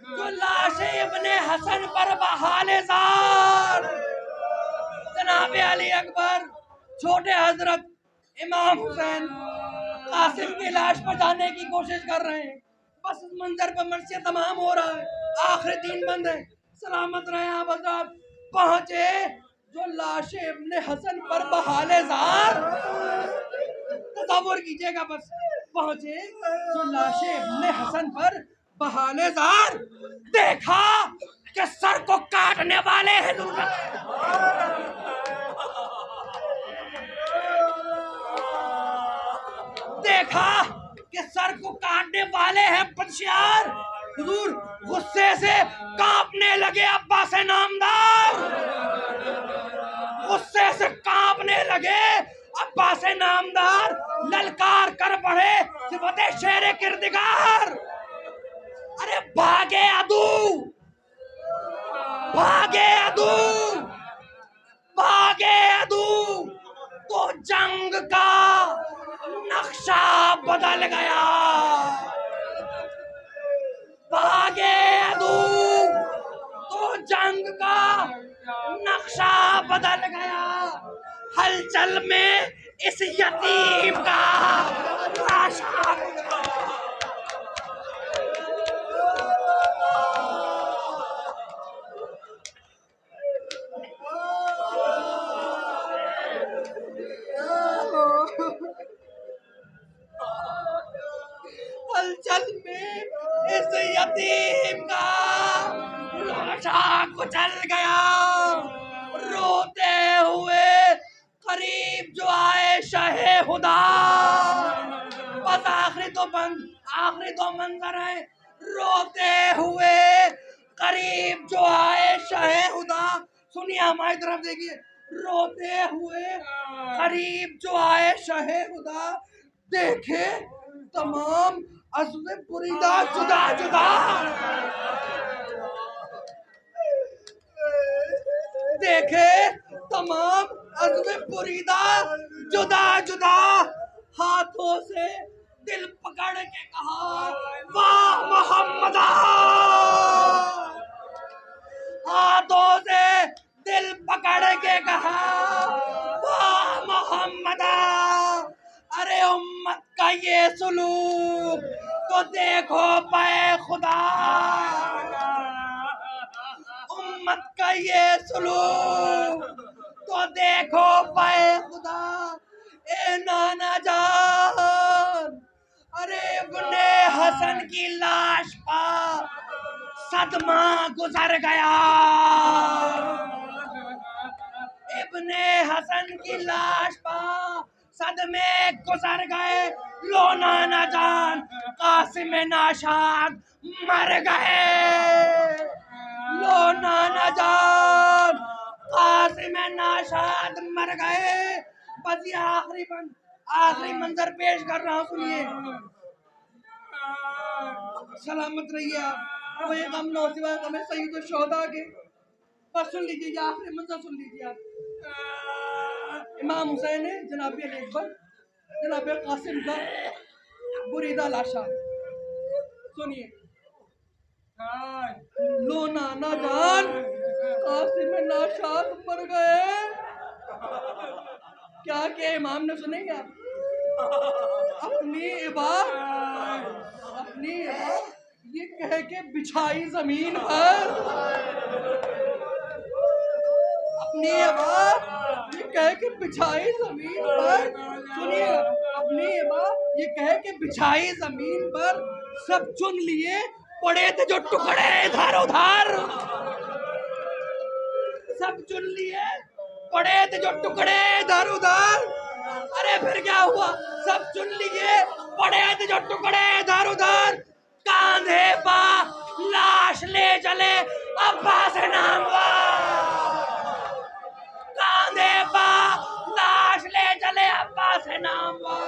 तो लाशे इब्ने हसन पर बहाले ज़ार। जनाबे अली अकबर, छोटे हजरत इमाम हुसैन कासिम की लाश पर जाने की कोशिश कर रहे हैं। बस इस मंजर पर मर्सिया तमाम हो रहा है, आखिरी 3 बंद है। सलामत रहे आप हजरत। पहुंचे जो लाशे इब्ने हसन पर बहाले ज़ार, तसव्वुर कीजिएगा बस। पहुंचे जो लाशे इब्ने हसन पर बहाले ज़ार, देखा कि सर को काटने वाले हैं। देखा कि सर को काटने वाले हैं बदशियार। हुजूर गुस्से से कांपने लगे अब्बास नामदार, गुस्से से कांपने लगे अब्बास नामदार। ललकार कर पड़े सिफते शेरे किरदिगार। अरे भागे अदू, भागे अदू, भागे अदू, तो जंग का नक्शा बदल गया। भागे अदू, तो जंग का नक्शा बदल गया। हलचल में इस यतीम का लाशा। हलचल में इस यतीम का लाशा कुचल गया। रोते हुए करीब जो आए शाहे खुदा। बस आखिरी 2 मंजर है। रोते हुए करीब जो आए शाहे खुदा। सुनिए, हमारी तरफ देखिए। रोते हुए करीब जो आए शाहे खुदा, देखे तमाम अज़्वे बुरीदा जुदा जुदा। देखे तमाम अज़्वे बुरीदा जुदा जुदा। हाथों से दिल पकड़ के कहा, वाह मोहम्मदा। हाथों से दिल पकड़ के कहा, वाह मोहम्मदा। अरे उम्मत का ये सुलूक तो देखो पे खुदा। चाहिए सुलूक तो देखो पे खुदा ए नाना जान। अरे इब्ने हसन की लाश पर सदमा गुजर गया। इब्ने हसन की लाश पर सदमे गुजर गए। लो नाना जान कासिम नाशाद मर गए। लो नाना जान कासिम नाशाद मर गए। बस ये आखिरी मंजर पेश कर रहा हूँ, सुनिए। सलामत रहिए आप। वो एक गम नौसिवा हमें सईद शोहदा के बस सुन लीजिए, ये आखिरी मंजर सुन लीजिए आप। इमाम हुसैन है, जनाब अली अकबर, जनाब कासिम का बुरीदा लाशा। सुनिए। लो नाना जान कासिम नाशाद मर गए। क्या के इमाम ने सुनेंगे आप? अपनी ये कह के बिछाई जमीन पर। अपनी ये कह के बिछाई जमीन पर। सुनिए, अपनी ये कह के बिछाई जमीन पर। सब चुन लिए पड़े थे जो टुकड़े इधर उधर। सब चुन लिए पड़े थे जो टुकड़े इधर उधर। अरे फिर क्या हुआ? सब चुन लिए पड़े थे जो टुकड़े इधर उधर। कांधे पा लाश ले चले अब्बास नामवर। कांधे पा लाश ले चले अब्बास नामवर।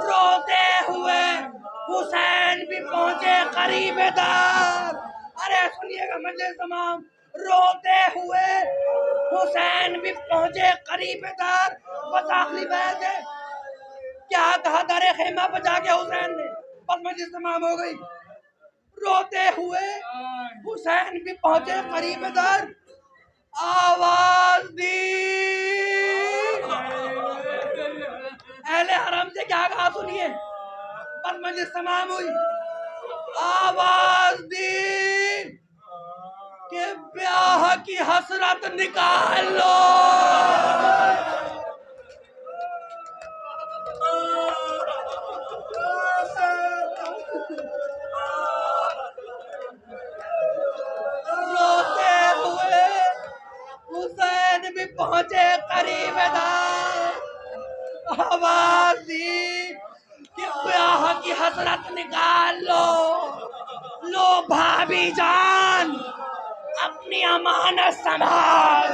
रोते हुए हुसैन भी पहुंचे करीब दर। अरे सुनिएगा मजलिस तमाम। रोते हुए हुसैन भी पहुंचे करीब दर। बस आखिरी बात है, क्या कहा दरे खेमा पर जाके हुसैन ने? बस मजलिस तमाम हो गई। रोते हुए हुसैन भी पहुंचे करीब दर। आवाज दी। अहले हरम से क्या कहा सुनिए। बस मजलिस तमाम हुई। आवाज दी कि ब्याह की हसरत निकाल लो। रोते हुए हुसैन भी पहुंचे करीब दर। आवाज दी कि ब्याह की हसरत निकाल लो। लो भाभी जान अपनी अमानत संभाल।